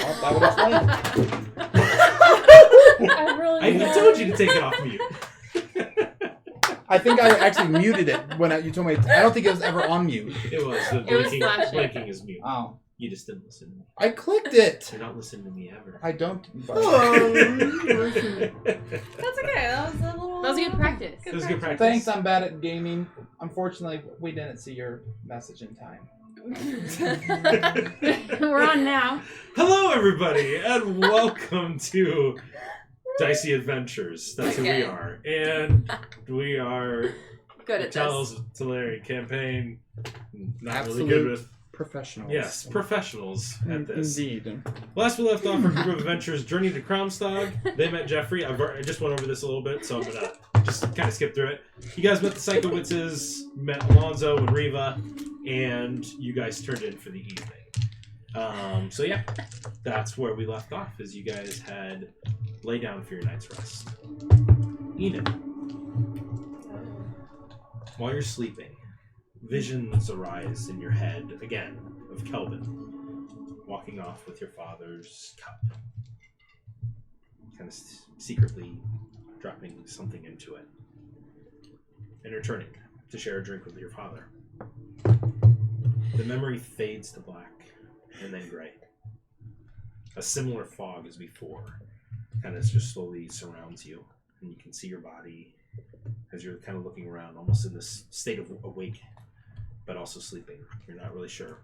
Well, that would explain it. I told you to take it off mute. I think I actually muted it when you told me. I don't think it was ever on mute. It was. The blinking is mute. Oh. You just didn't listen to me. I clicked it. You're not listening to me ever. I don't. That's okay. That was good practice. It was good practice. Thanks, I'm bad at gaming. Unfortunately, we didn't see your message in time. We're on now. Hello, everybody, and welcome to Dicey Adventures. That's who we are. And we are Good at this. Talerian campaign. Not Absolute really good with professionals. Yes, professionals at this. Indeed. Last we left off, our group of adventurers journeyed to Kromstag. They met Jeffrey. I just went over this a little bit, so I'm going to just kind of skip through it. You guys met the Psychowitzes, met Alonzo and Riva, and you guys turned in for the evening. So yeah, that's where we left off, as you guys had lay down for your night's rest. Enid, while you're sleeping, visions arise in your head, again, of Kelvin, walking off with your father's cup. Kind of secretly dropping something into it. And returning to share a drink with your father. The memory fades to black, and then gray. A similar fog as before, kind of just slowly surrounds you, and you can see your body as you're kind of looking around, almost in this state of awake, but also sleeping. You're not really sure.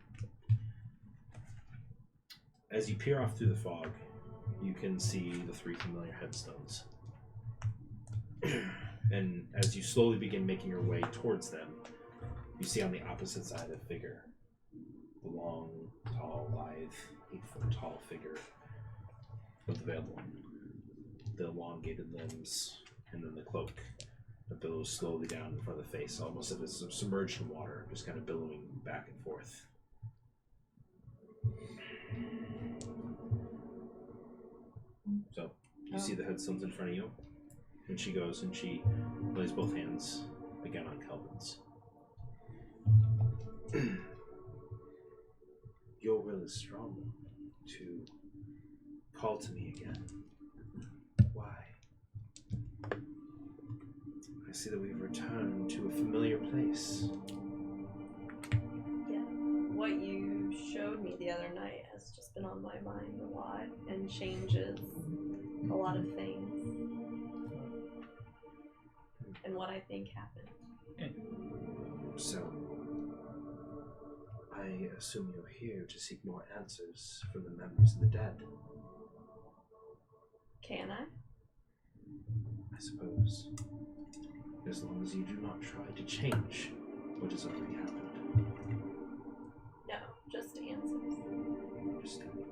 As you peer off through the fog, you can see the 3 familiar headstones. And as you slowly begin making your way towards them, you see on the opposite side a figure. The long, tall, lithe, 8-foot tall figure of the Veiled One. The elongated limbs, and then the cloak that billows slowly down in front of the face, almost as if it's submerged in water, just kind of billowing back and forth. So, you see the headstones in front of you, and she goes and she lays both hands again on Kelvin's. Your will is strong to call to me again. Why? I see that we've returned to a familiar place. Yeah, what you showed me the other night has just been on my mind a lot and changes a lot of things. And what I think happened. So, I assume you're here to seek more answers from the memories of the dead. Can I? I suppose. As long as you do not try to change what has already happened. No, just answers. Understood.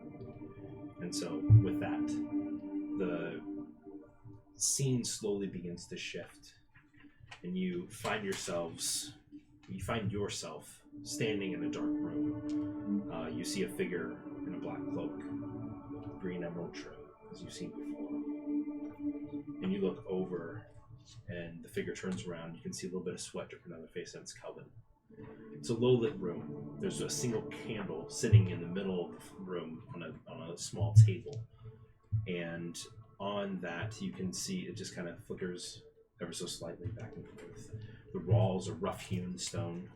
And so, with that, the scene slowly begins to shift, and you find yourself standing in a dark room. You see a figure in a black cloak, green emerald trim, as you've seen before. And you look over, and the figure turns around. You can see a little bit of sweat dripping on their face, and it's Kelvin. It's a low-lit room. There's a single candle sitting in the middle of the room on a small table. And on that, you can see it just kind of flickers ever so slightly back and forth. The walls are rough-hewn stone,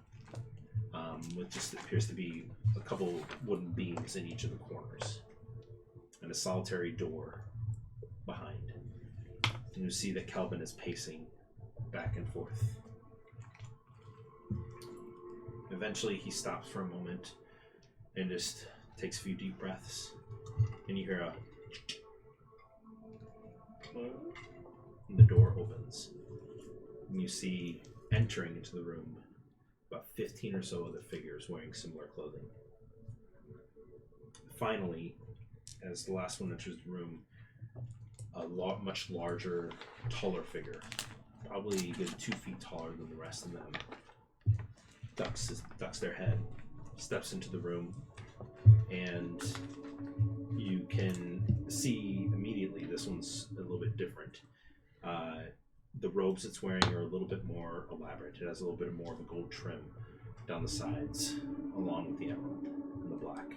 with just appears to be a couple wooden beams in each of the corners, and a solitary door behind. And you see that Kelvin is pacing back and forth. Eventually, he stops for a moment and just takes a few deep breaths, and you hear and the door opens, and you see entering into the room about 15 or so other figures wearing similar clothing. Finally, as the last one enters the room, a much larger, taller figure, probably a good 2 feet taller than the rest of them, ducks their head, steps into the room, and you can see immediately this one's a little bit different. The robes it's wearing are a little bit more elaborate. It has a little bit more of a gold trim down the sides, along with the emerald and the black.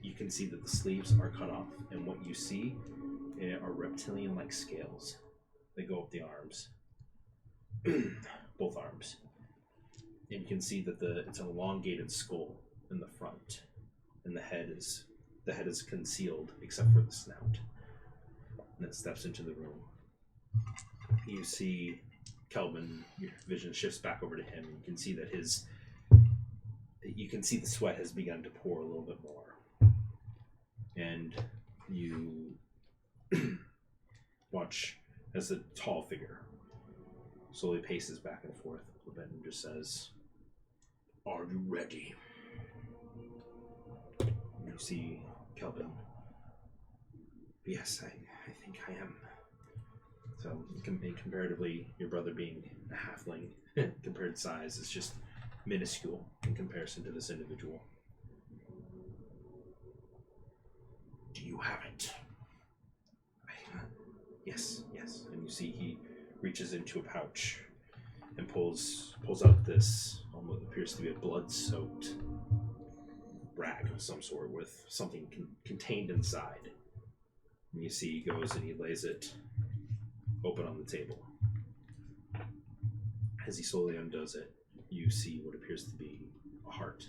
you can see that the sleeves are cut off, and what you see are reptilian-like scales that go up the arms, both arms. And you can see that it's an elongated skull in the front, and the head is concealed except for the snout. And it steps into the room. You see Kelvin, your vision shifts back over to him, and you can see that the sweat has begun to pour a little bit more. And you watch as the tall figure slowly paces back and forth a little bit and just says, "Are you ready?" You see Kelvin. "Yes, I think I am." So, comparatively, your brother being a halfling, compared size, is just minuscule in comparison to this individual. "Do you have it?" Yes. And you see he reaches into a pouch and pulls out this almost appears to be a blood-soaked rag of some sort with something contained inside. And you see he goes and he lays it open on the table. As he slowly undoes it, you see what appears to be a heart.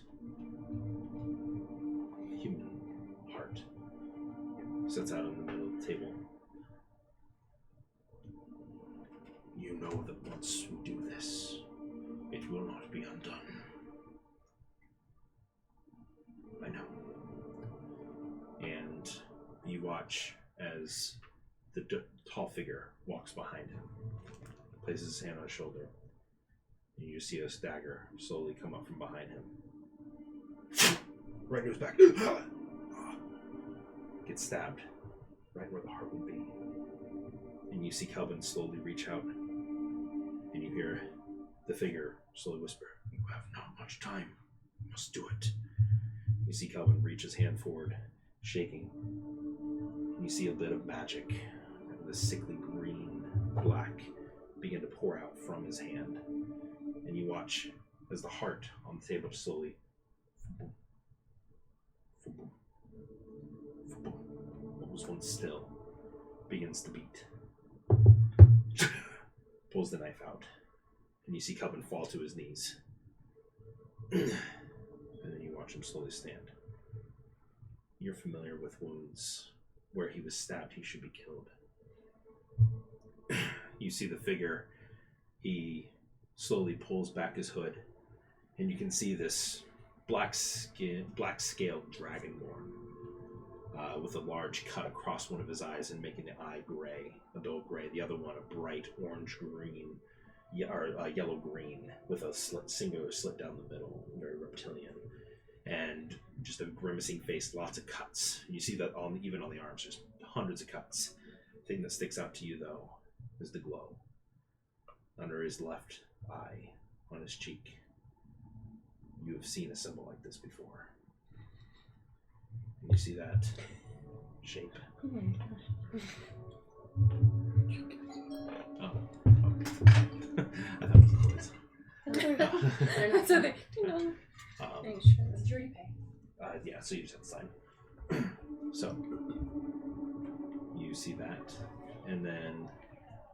A human heart. Sits out in the middle of the table. "You know that once we do this, it will not be undone." "I know." And you watch as the tall figure walks behind him, places his hand on his shoulder, and you see a dagger slowly come up from behind him. Right into his back. Gets stabbed right where the heart would be. And you see Kelvin slowly reach out, and you hear the figure slowly whisper, "You have not much time. You must do it." You see Kelvin reach his hand forward, shaking. And you see a bit of magic, the sickly green, black, begin to pour out from his hand. And you watch as the heart on the table slowly, what was once still, begins to beat. Pulls the knife out, and you see Kelvin fall to his knees. And then you watch him slowly stand. You're familiar with wounds. Where he was stabbed, he should be killed. You see the figure, he slowly pulls back his hood, and you can see this black-scaled dragonborn with a large cut across one of his eyes and making the eye gray, a dull gray, the other one a bright orange-green, or yellow-green with a singular slit down the middle, very reptilian, and just a grimacing face, lots of cuts. You see that even on the arms, there's hundreds of cuts. The thing that sticks out to you, though, is the glow under his left eye, on his cheek. You have seen a symbol like this before. And you see that shape. Oh my gosh. Oh. I thought it was a voice. They're not so they know. Did you already pay? Yeah, so you just have to sign. So you see that, and then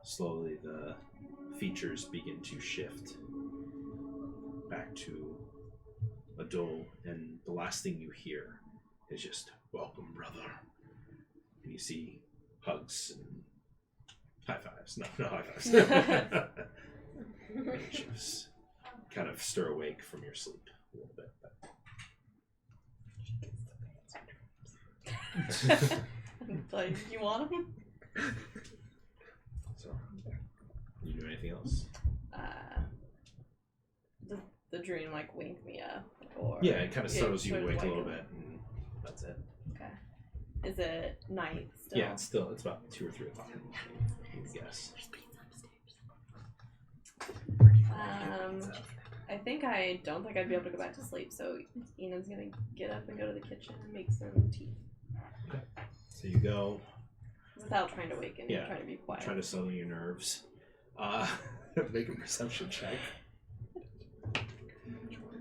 slowly the features begin to shift back to a dull, and the last thing you hear is just, "Welcome, brother." And you see hugs and high fives. No high fives. And you just kind of stir awake from your sleep a little bit. Like, you want him? So, you do anything else? Does the dream like wake me up? Or Yeah, it kind of startles you sort of awake a wake little up. bit, and that's it. Okay. Is it night still? Yeah, it's about 2 or 3 o'clock in the morning, I would guess. I don't think I'd be able to go back to sleep, so Enid's gonna get up and go to the kitchen and make some tea. Okay. So you go. Without trying to waken, Yeah. trying to be quiet. Try to settle your nerves. Make a perception check.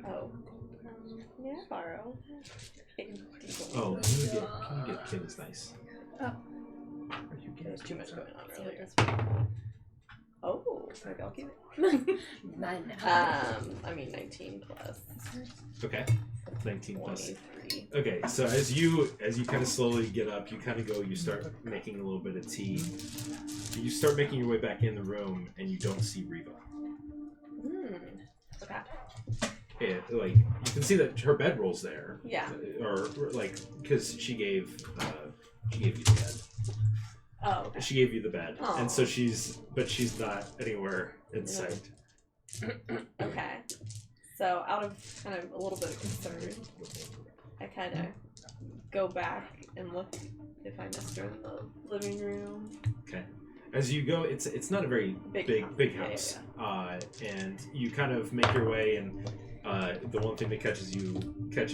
Oh. Yeah, borrow. Oh, can you get Kim's dice? There's too much going on earlier. Oh, maybe I'll keep it. 9 now. I mean 19 plus Okay. 19 plus. 23. Okay, so as you kind of slowly get up, you kind of go. You start making a little bit of tea. You start making your way back in the room, and you don't see Reva. Okay. And, like, you can see that her bedroll's there. Yeah. Or like, because she gave you the bed. Oh, okay. She gave you the bed, Aw. and so she's not anywhere in sight. Okay. So out of kind of a little bit of concern, I kind of go back and look if I missed her in the living room. Okay. As you go, it's not a very big house. Yeah. And you kind of make your way, and the one thing that catches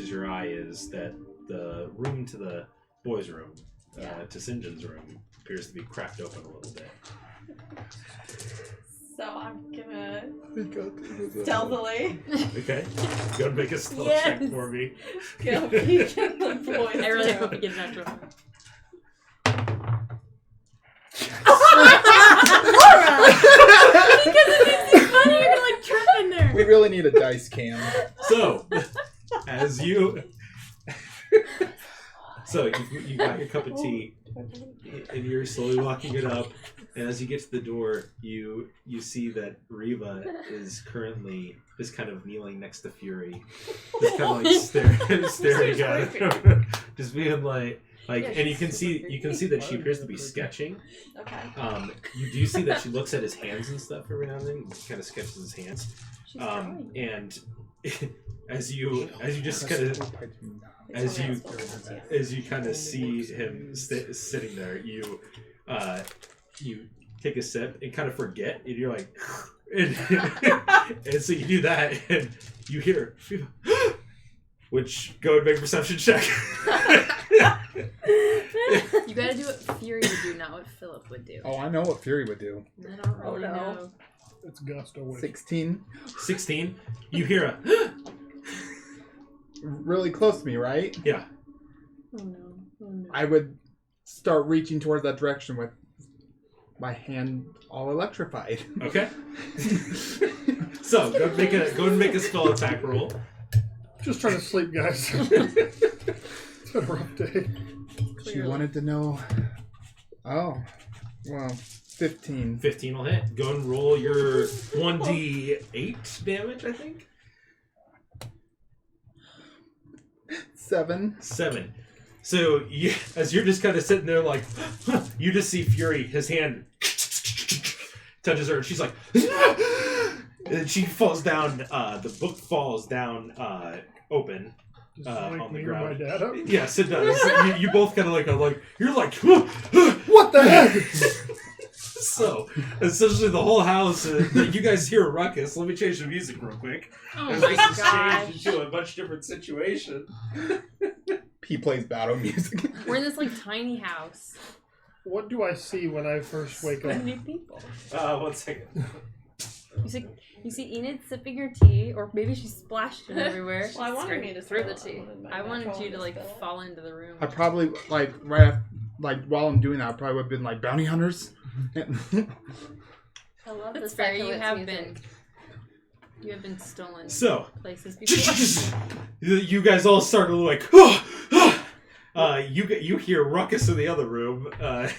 your eye is that the room to the boys' room, to St. John's room, appears to be cracked open a little bit. So I'm gonna stealthily Okay. Go and make a stealth check for me. go peek in the boys' I really room. hope we get that to him. Because it makes it funny, you're gonna like trip in there. We really need a dice cam. So, as you... So, you got your cup of tea, and you're slowly walking it up, and as you get to the door, you see that Reva is currently just kind of kneeling next to Fury, just kind of like staring at him, just being like, and you can see that she appears to be sketching. Okay. You do see that she looks at his hands and stuff every now and then, kind of sketches his hands, and as you just kind of. As you kind of see him sitting there, you take a sip and kind of forget, and you're like, and so you do that, and you hear, which go and make a perception check. You gotta do what Fury would do, not what Philip would do. Oh, I know what Fury would do. I don't really know. It's gust away. 16. 16. You hear a Really close to me, right? yeah. Oh no. Oh no. I would start reaching towards that direction with my hand all electrified. Okay. So go and make a spell attack roll. Just trying to sleep, guys. It's been a rough day. She wanted to know. Oh, well, 15. 15 will hit. Go and roll your 1d8 damage, I think. 7. 7. So as you're just kind of sitting there like, you just see Fury, his hand touches her, and she's like, and she falls down. The book falls down open on the ground. My dad up? Yes, it does. you both kind of like you're like, What the heck? So essentially the whole house. You guys hear a ruckus. Let me change the music real quick. Oh This my has gosh. changed into a much different situation. He plays battle music. We're in this like tiny house. What do I see when I first wake up? New people. 1 second. You see Enid sipping her tea, or maybe she splashed it everywhere. Well, I wanted me to through the spill it. tea. I wanted my I wanted natural you to to like spill it. fall into the room. I probably, like, right after, like, while I'm doing that, I probably would have been like, bounty hunters? I love That's the fair. You succulent have music. been stolen So places before. you guys all start to like. You hear ruckus in the other room, and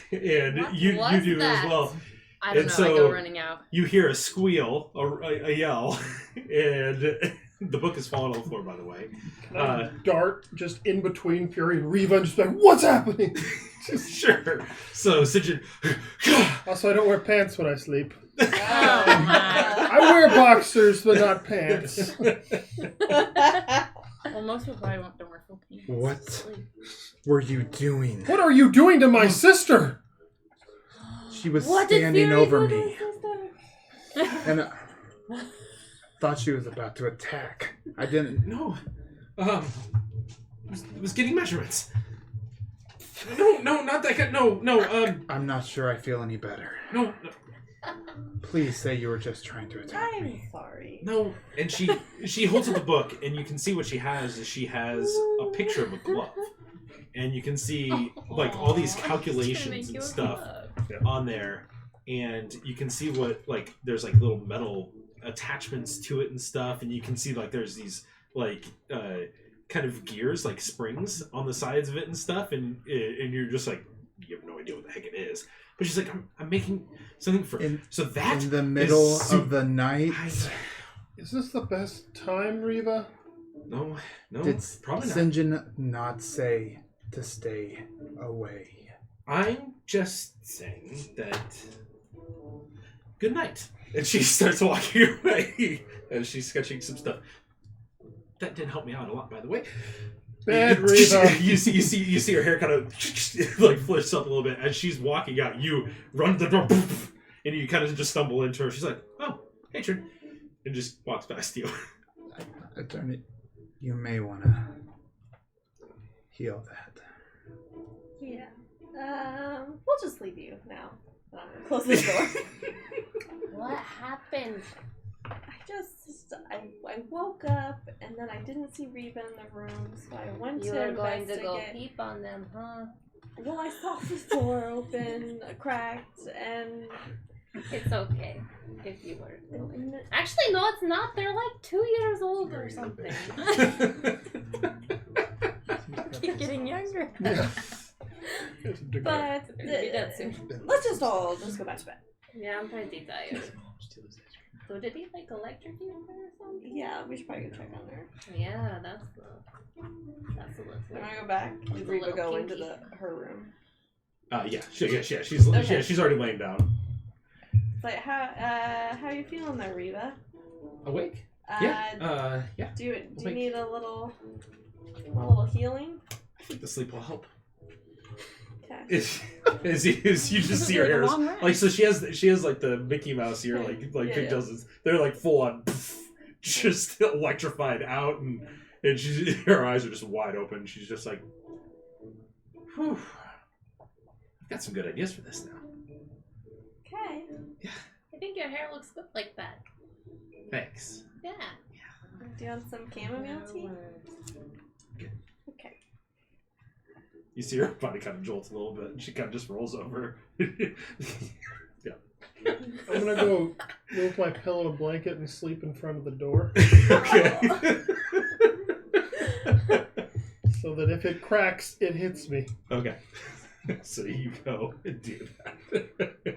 What you was do that? as well. I don't And know. so- I go running out. You hear a squeal, a yell, and the book is falling on the floor. By the way, Can I dart just in between Fury and Reva and just be like, what's happening? sure. So Sigrid, Also, I don't wear pants when I sleep. Oh my. I wear boxers, but not pants. Well, most people probably don't wear full pants. What were you doing? What are you doing to my sister? She was What did standing Fury over do to me, his sister? and I thought she was about to attack. I didn't. no, was getting measurements. No, not that guy. No. I'm not sure I feel any better. No. Please say you were just trying to attack I'm me. sorry. No, and she holds up the book, and you can see what she has is she has a picture of a glove, and you can see like all these calculations and stuff on there, and you can see what like there's like little metal attachments to it and stuff, and you can see like there's these like kind of gears like springs on the sides of it and stuff, and you're just like you have no idea what the heck it is. But she's like, I'm making something for so that in the middle is of the night. Is this the best time, Reva? No, Did probably not. Sinjin not say to stay away? I'm just saying that. Good night. And she starts walking away as she's sketching some stuff. That did help me out a lot, by the way. Bad Reva. You see her hair kind of like flips up a little bit as she's walking out. You run to the door, and you kind of just stumble into her. She's like, "Oh, hey, Trin," and just walks past you. Attorney, you may want to heal that. Yeah. We'll just leave you now. I'm gonna close the door. What happened? I woke up and then I didn't see Reba in the room, so I went You to were going to investigate. go peep on them, huh? Well, I saw the door open, cracked, and It's okay if you were. Actually, no, it's not. They're like 2 years old or something. Keep getting younger. Yeah. but Be done soon. let's just all go back to bed. Yeah, I'm pretty tired. So did he like electrocute her or something? Yeah, we should probably go check on her. Yeah, that's the We're gonna go back. It's a Reba little go kinky. into her room. She's Okay. she's already laying down. It's like how you feeling there, Reba? Awake? Yeah. Yeah. Do you Awake. need a little healing? I think the sleep will help. Okay. As you just see her Like a hairs, long rest. like so she has like the Mickey Mouse ear, like Yeah, pigtails. They're like full on, just electrified out, and her eyes are just wide open. She's just like, whew. I've got some good ideas for this now. Okay. I think your hair looks good like that. Thanks. Yeah. Do you want some chamomile tea? Okay. You see her body kind of jolts a little bit, and she kind of just rolls over. Yeah. I'm gonna go move my pillow and blanket and sleep in front of the door Okay. so that if it cracks, it hits me. Okay. So you go and do that.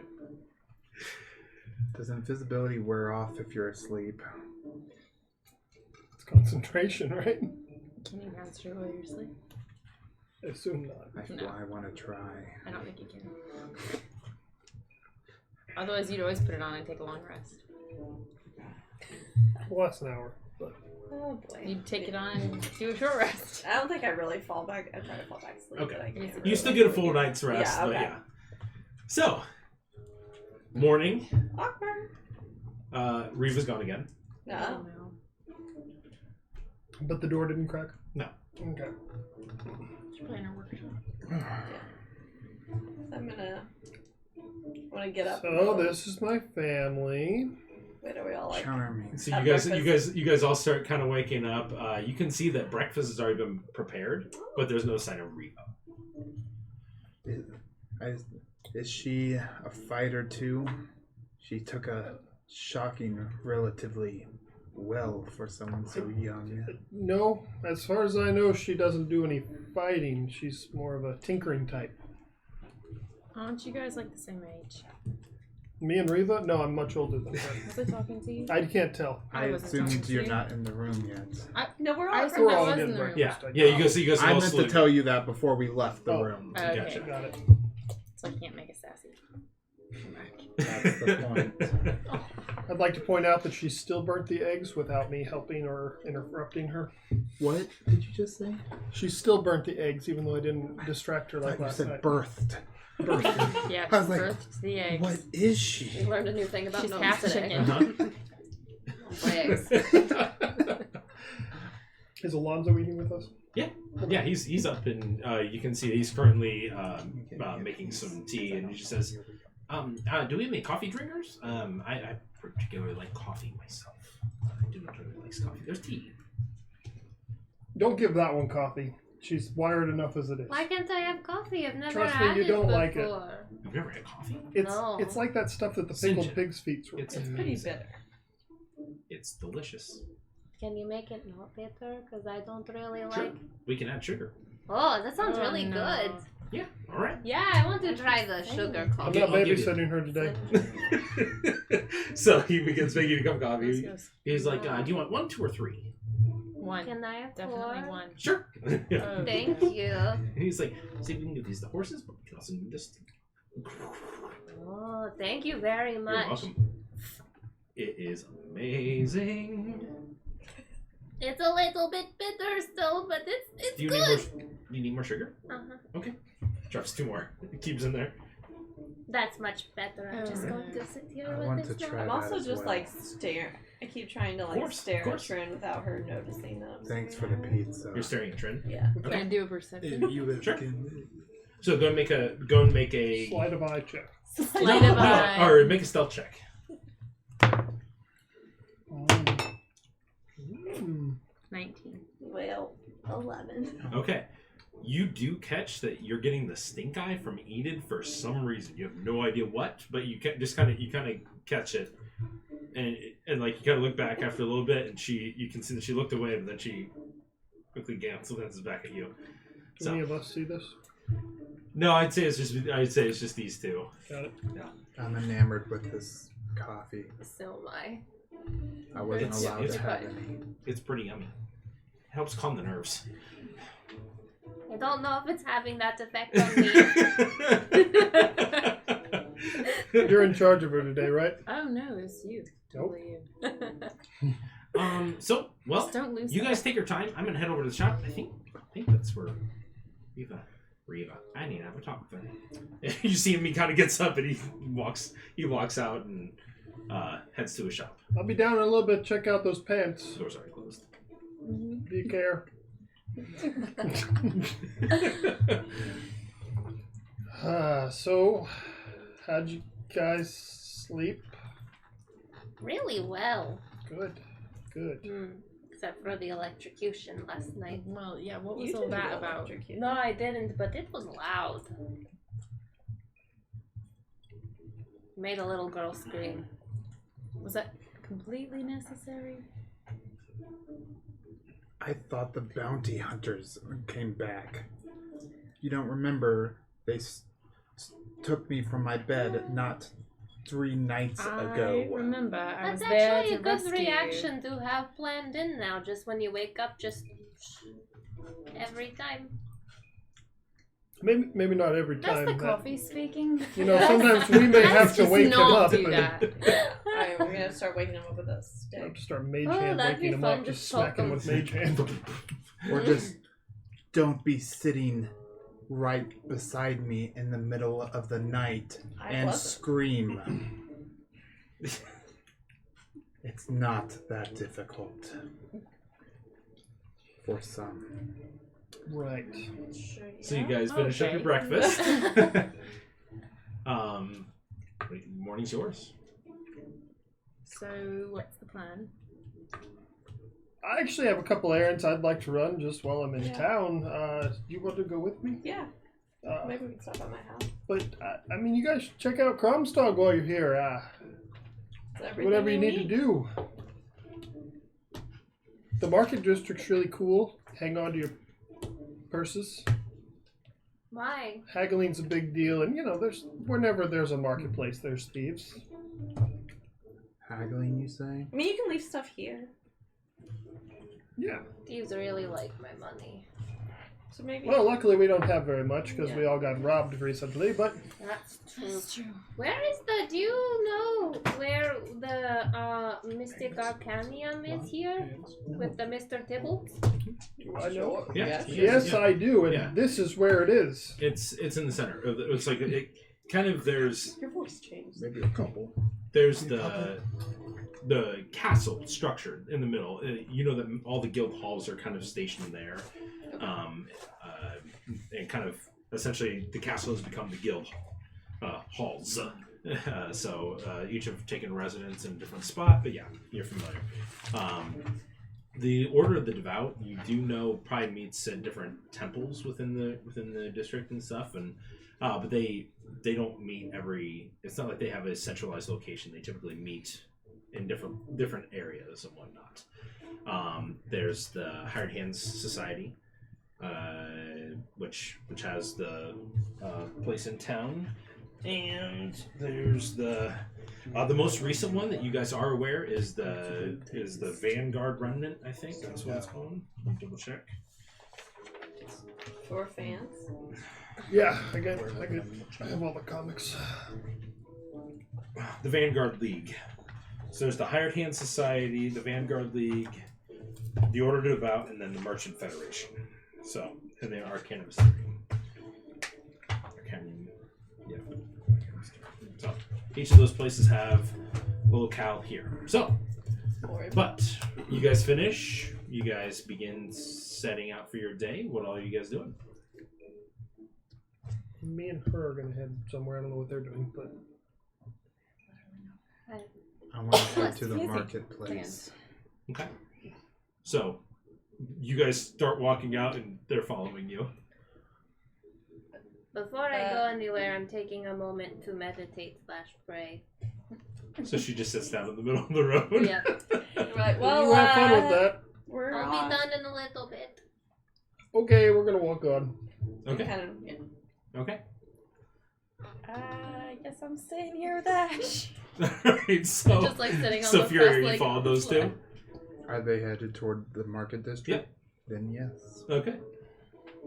Does invisibility wear off if you're asleep? It's concentration, right? Can you master while you're asleep? I assume not. I want to try. I don't think you can. Otherwise, you'd always put it on and take a long rest. Well, that's an hour. But Oh boy. You'd take it on and do a short rest. I don't think I really fall back. I try to fall back asleep. Okay. But I can't You really still get a full night's rest, Yeah, but okay. yeah. So, morning. Awkward. Reva's gone again. No. but the door didn't crack? No. Okay. She's probably in her workshop. I'm gonna get up. So this is my family. Wait, are we all like? Charming. So At you guys all start kind of waking up. You can see that breakfast has already been prepared, but there's no sign of Reva. Is she a fighter too? She took a shocking relatively well for someone so young. No, as far as I know, she doesn't do any fighting. She's more of a tinkering type. Aren't you guys like the same age? Me and Reva? No, I'm much older than her. Was I talking to you? I can't tell. I wasn't talking assumed to you're you. not in the room yet. No, we're all. I at assumed We're I all was getting in the room. breakfast. Yeah, you guys I all meant sleep. to tell you that before we left the Oh. room. Okay. Gotcha. Got it. So I can't make a sassy. That's the point. I'd like to point out that she still burnt the eggs without me helping or interrupting her. What did you just say? She still burnt the eggs, even though I didn't distract her I like thought you last said night. birthed. Birthed. Yeah, I was like, birthed the eggs. What is We she? learned a new thing about She's gnomes half today. chicken. Eggs. Is Alonzo eating with us? Yeah, he's up and you can see he's currently making some tea, and he just says, Do we have any coffee drinkers? I particularly like coffee myself. I do not really like coffee. There's tea. Don't give that one coffee. She's wired enough as it is. Why can't I have coffee? I've never Trust me, had you it don't before. like it. You've never had coffee? No. It's like that stuff that the pickled Singe it. pig's feet were. It's It's amazing. pretty bitter. It's delicious. Can you make it not bitter? Because I don't really Sure. like. We can add sugar. Oh, that sounds Oh, really no. good. Yeah, all right. Yeah, I want to try the sugar I'm coffee. not I'll give you- babysitting her today. So he begins making a cup of Let's coffee. go. He's like, do you want 1, 2, or 3? One. Can I have Definitely 4? one. Sure. Oh. Thank you. And he's like, see, we can do these to horses, but we can also do this. Oh, thank you very You're much. welcome. It is amazing. It's a little bit bitter still, but it's Do you good. need more? Do you need more sugar? Uh-huh. Okay. Drops 2 more. It keeps in there. That's much better. I'm just going to sit here I with want this to now. try I'm that also as just well. like stare. I keep trying to like course, stare of at course. Trin without her noticing that. I'm Thanks for staring the at her. pizza. You're staring at Trin. Yeah. Can I do a perception? Sure. So go and make a Sleight of eye check. Sleight of eye. or make a stealth check. Mm. 19. Well, 11. Okay. You do catch that you're getting the stink eye from Enid for some reason. You have no idea what, but you just kind of catch it, and like you kind of look back after a little bit, and you can see that she looked away, but then she quickly glances back at you. Do any of us see this? No, I'd say it's just these two. Got it. I'm enamored with this coffee. So am I. I wasn't It's- allowed it's to have fine. any. It's pretty yummy. Helps calm the nerves. I don't know if it's having that effect on me. You're in charge of her today, right? Oh no, it's you. Nope. Totally you. So well, Just don't lose you that. guys take your time. I'm gonna head over to the shop. I think that's where Reva. I need to have a talk with her. You see him, he kind of gets up and he walks out and heads to a shop. I'll be down in a little bit. Check out those pants. The door's already closed. Do you care? So, how'd you guys sleep? Really well. Good. Good. Except for the electrocution last night. Well, yeah, what was You all didn't that get about? electrocuted. No, I didn't, but it was loud. Made a little girl scream. Was that completely necessary? I thought the bounty hunters came back. You don't remember? They took me from my bed not 3 nights ago. I remember. I That's was there actually to a good rescue you. reaction to have planned in now. Just when you wake up, just every time. Maybe not every That's time. the but, coffee speaking. You know, sometimes we may have to Just wake him not up. do but that. Alright, we're gonna start waking him up with a I'll stick. just start mage Oh, hand that'd be waking him fun, up, just just smacking poke with mage hand. Or just don't be sitting right beside me in the middle of the night I and wasn't. scream. It's not that difficult. For some. Right. Sure, So you yeah. guys finish up your Okay. breakfast. Morning's yours. So, what's the plan? I actually have a couple errands I'd like to run just while I'm in Yeah. town. Do you want to go with me? Yeah, Uh, maybe we can stop at my house. but, I mean, you guys should check out Cromstog while you're here. Is everything Whatever you need to do. The market district's really cool. Hang on to your purses. Why? Haggling's a big deal, and you know, whenever there's a marketplace, there's thieves. Haggling, you say? I mean, you can leave stuff here. Yeah. Thieves really like my money. So maybe. Well, luckily we don't have very much because we Yeah. all got robbed recently, but That's true. That's true. Where is the? Do you know where the Mystic Arcanium is here with the Mr. Tybalt? do I know? Yeah. Yes, I do, and Yeah. this is where it is. It's in the center. It's like it kind of there's Your voice changed. Maybe a couple. there's the castle structure in the middle. You know that all the guild halls are kind of stationed there, and kind of essentially the castle has become the guild halls. So each have taken residence in a different spot, but yeah, you're familiar. The Order of the Devout, you do know, probably meets at different temples within the district and stuff, and but they don't meet every. It's not like they have a centralized location. They typically meet in different areas and whatnot. There's the Hired Hands Society, which has the place in town, and there's the most recent one that you guys are aware is the Vanguard Remnant. I think that's what it's called. Let me double check. For fans. Yeah, I have all the comics. The Vanguard League. So there's the Hired Hand Society, the Vanguard League, the Order to Devout, and then the Merchant Federation. So, and then Arcanum 3. Arcanum, yeah. So, each of those places have a locale here. So, but you guys finish. You guys begin setting out for your day. What all are you guys doing? Me and her are gonna head somewhere. I don't know what they're doing, but I want to go to the marketplace. Okay. So, you guys start walking out, and they're following you. Before I go anywhere, I'm taking a moment to meditate / pray. So she just sits down in the middle of the road. Yep. Right. Well, you have fun with that. We're I'll be done in a little bit. Okay, we're gonna walk on. Okay. Kind of, yeah. Okay. I guess I'm staying here with Ash. Alright, so Just like sitting on so the Fury, press, you like, followed those two? Are they headed toward the market district? Then yes. Okay.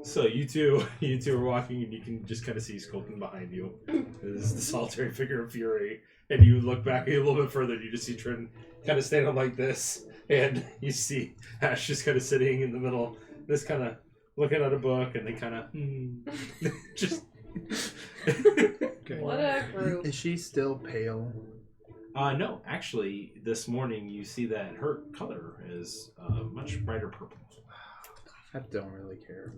So you two are walking, and you can just kind of see skulking behind you. This is the solitary figure of Fury, and you look back a little bit further, and you just see Trin kind of standing like this, and you see Ash just kind of sitting in the middle, just kind of looking at a book, and they kind of just. Okay. What a group. Is she still pale? No, actually, this morning you see that her color is much brighter purple. I don't really care.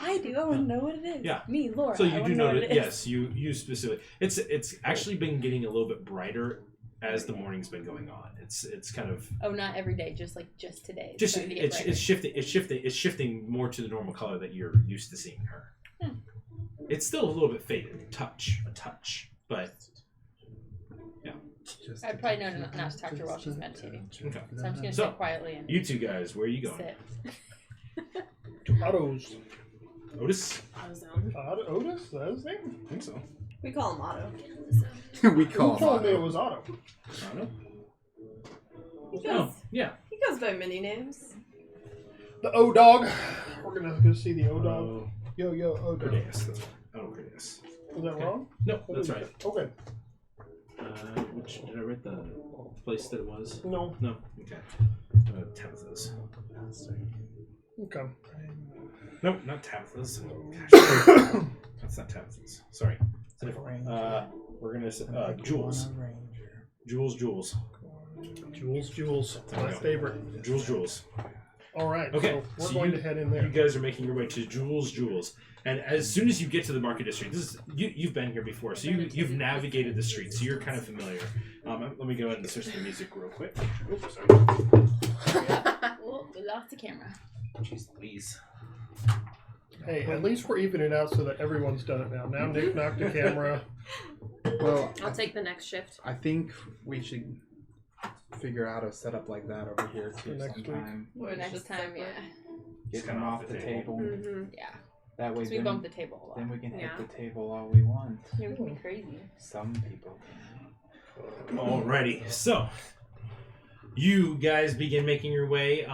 I do. I want to know what it is. Yeah. Me, Laura. So I you wanna do know know what that, it is. yes, you specifically. It's actually been getting a little bit brighter as the morning's been going on. It's kind of Oh, not every day. Just today. just starting to get brighter. it's shifting more to the normal color that you're used to seeing her. It's still a little bit faded, a touch, but I'd probably know not to talk to her while she's meditating. okay. So I'm just gonna So, sit quietly and You two guys, where are you going? sit. To Otto's. Otis? Otis? Is that his name? I think so. We call him Otto. We Who call told me it him. was Otto? I don't know. He Oh, goes, yeah. he goes by many names. The O Dog. We're gonna go see the O Dog. Yo, O Dog. Critias, that's right. Oh, Critias. Was that wrong? No, that's right. Okay. Which did I write the place that it was? No. No. Okay. Tabitha's. Okay. Nope, not Tabitha's. Gosh, that's not Tabitha's. Sorry. It's a different one. We're gonna say Jules. Jules. There we My go. favorite. Jules. All right. Okay, So we're so going you- to head in You there. guys are making your way to Jules. And as soon as you get to the market district, this is you've been here before, so you've navigated the streets, so you're kind of familiar. Let me go ahead and switch the music real quick. Oops, sorry. Oh, we lost the camera. Jeez Louise. Hey, at least we're evening it out so that everyone's done it now. Now Nick knocked the camera. Well, I'll take the next shift. I think we should figure out a setup like that over here too Next week. sometime. Or next time, yeah. Get them off the table. Mm-hmm. Yeah. That way, Because we then, bumped the table a lot. then we can hit Yeah. the table all we want. Yeah, we can be crazy. Some people can. Alrighty, so you guys begin making your way.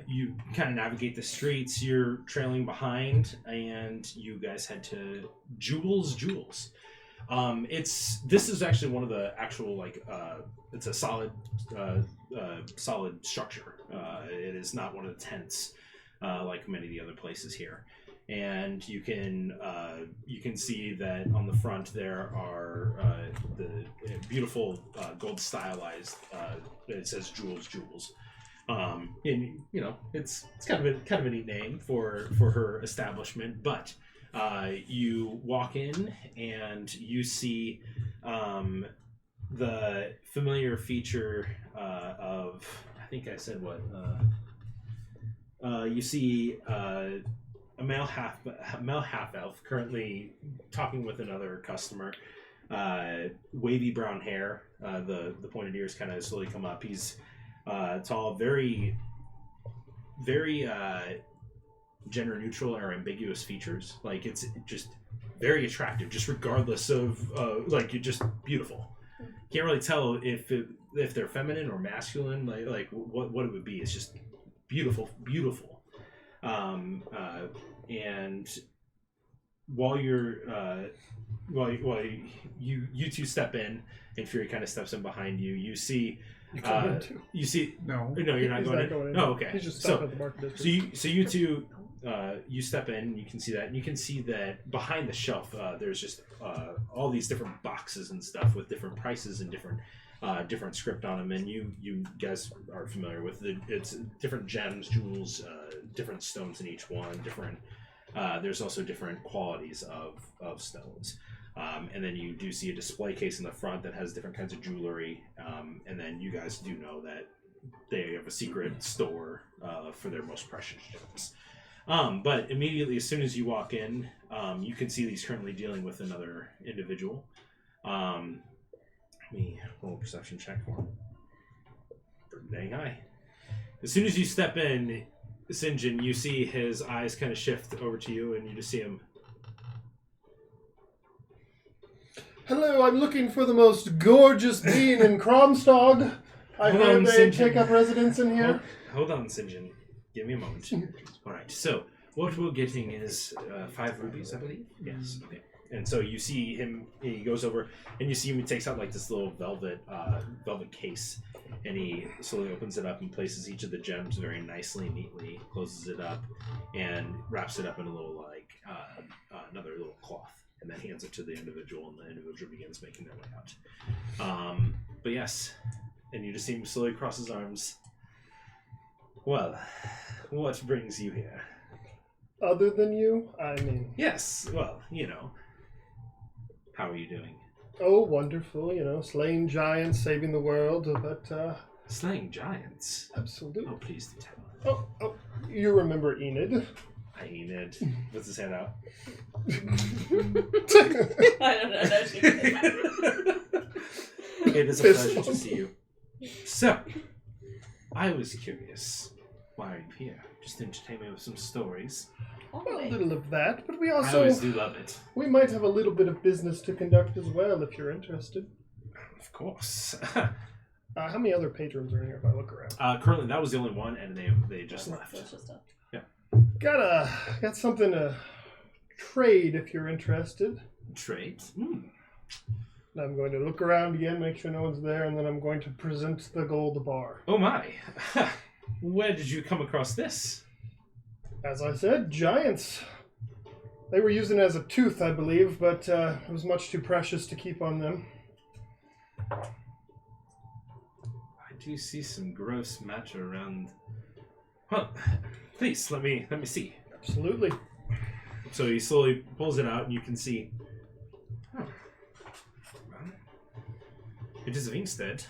You kind of navigate the streets. You're trailing behind, and you guys head to Jules. This is actually one of the actual it's a solid structure. It is not one of the tents like many of the other places here. And you can see that on the front there are the beautiful gold stylized. It says Jules. And you know it's kind of a neat name for her establishment. But you walk in and you see the familiar feature of, I think I said what, you see a male half elf currently talking with another customer. Wavy brown hair, the pointed ears kind of slowly come up. He's tall, very gender neutral or ambiguous features. Like it's just very attractive, just regardless of like you're just beautiful. Can't really tell if they're feminine or masculine. Like what it would be. It's just beautiful. And while you two step in, and Fury kind of steps in behind you. You see. You see. No, you're not going in. Oh, okay. He's just stopped at the market district. So you two, you step in, and you can see that, and you can see that behind the shelf, there's just all these different boxes and stuff with different prices and different script on them, and you guys are familiar with it's different gems, jewels, different stones in each one, different. There's also different qualities of stones. And then you do see a display case in the front that has different kinds of jewelry. And then you guys do know that they have a secret store for their most precious gems. But immediately, as soon as you walk in, you can see that he's currently dealing with another individual. Let me roll a perception check for him. Dang high. As soon as you step in, Sinjin, you see his eyes kind of shift over to you, and you just see him. Hello, I'm looking for the most gorgeous being in Kromstog. I heard they take up residence in here. Hold on, Sinjin. Give me a moment. All right, so what we're getting is 5 rubies, I believe? Yes. Okay. And so you see him, he goes over, and you see him, he takes out like this little velvet case, and he slowly opens it up and places each of the gems very nicely, neatly, closes it up, and wraps it up in a little, like, another little cloth. And then hands it to the individual, and the individual begins making their way out. But yes, and you just see him slowly cross his arms. Well, what brings you here? Other than you? I mean... Yes, well, How are you doing? Oh, wonderful, slaying giants, saving the world, but, Slaying giants? Absolutely. Oh, please do tell. Oh, you remember Enid. Enid. Puts his hand out. I don't know. No, she didn't. It is a pleasure to see you. So, I was curious. Why are you here? Just entertain me with some stories. Well, a little of that, but we I also... always do love it. We might have a little bit of business to conduct as well, if you're interested. Of course. How many other patrons are in here if I look around? Currently, that was the only one, and they just left. Got something to trade if you're interested. Trade? I'm going to look around again, make sure no one's there, and then I'm going to present the gold bar. Oh my. Where did you come across this? As I said, giants. They were using it as a tooth, I believe, but it was much too precious to keep on them. I do see some gross matter around. Well, please, let me see. Absolutely. So he slowly pulls it out, and you can see. Well, it is of Inkstead,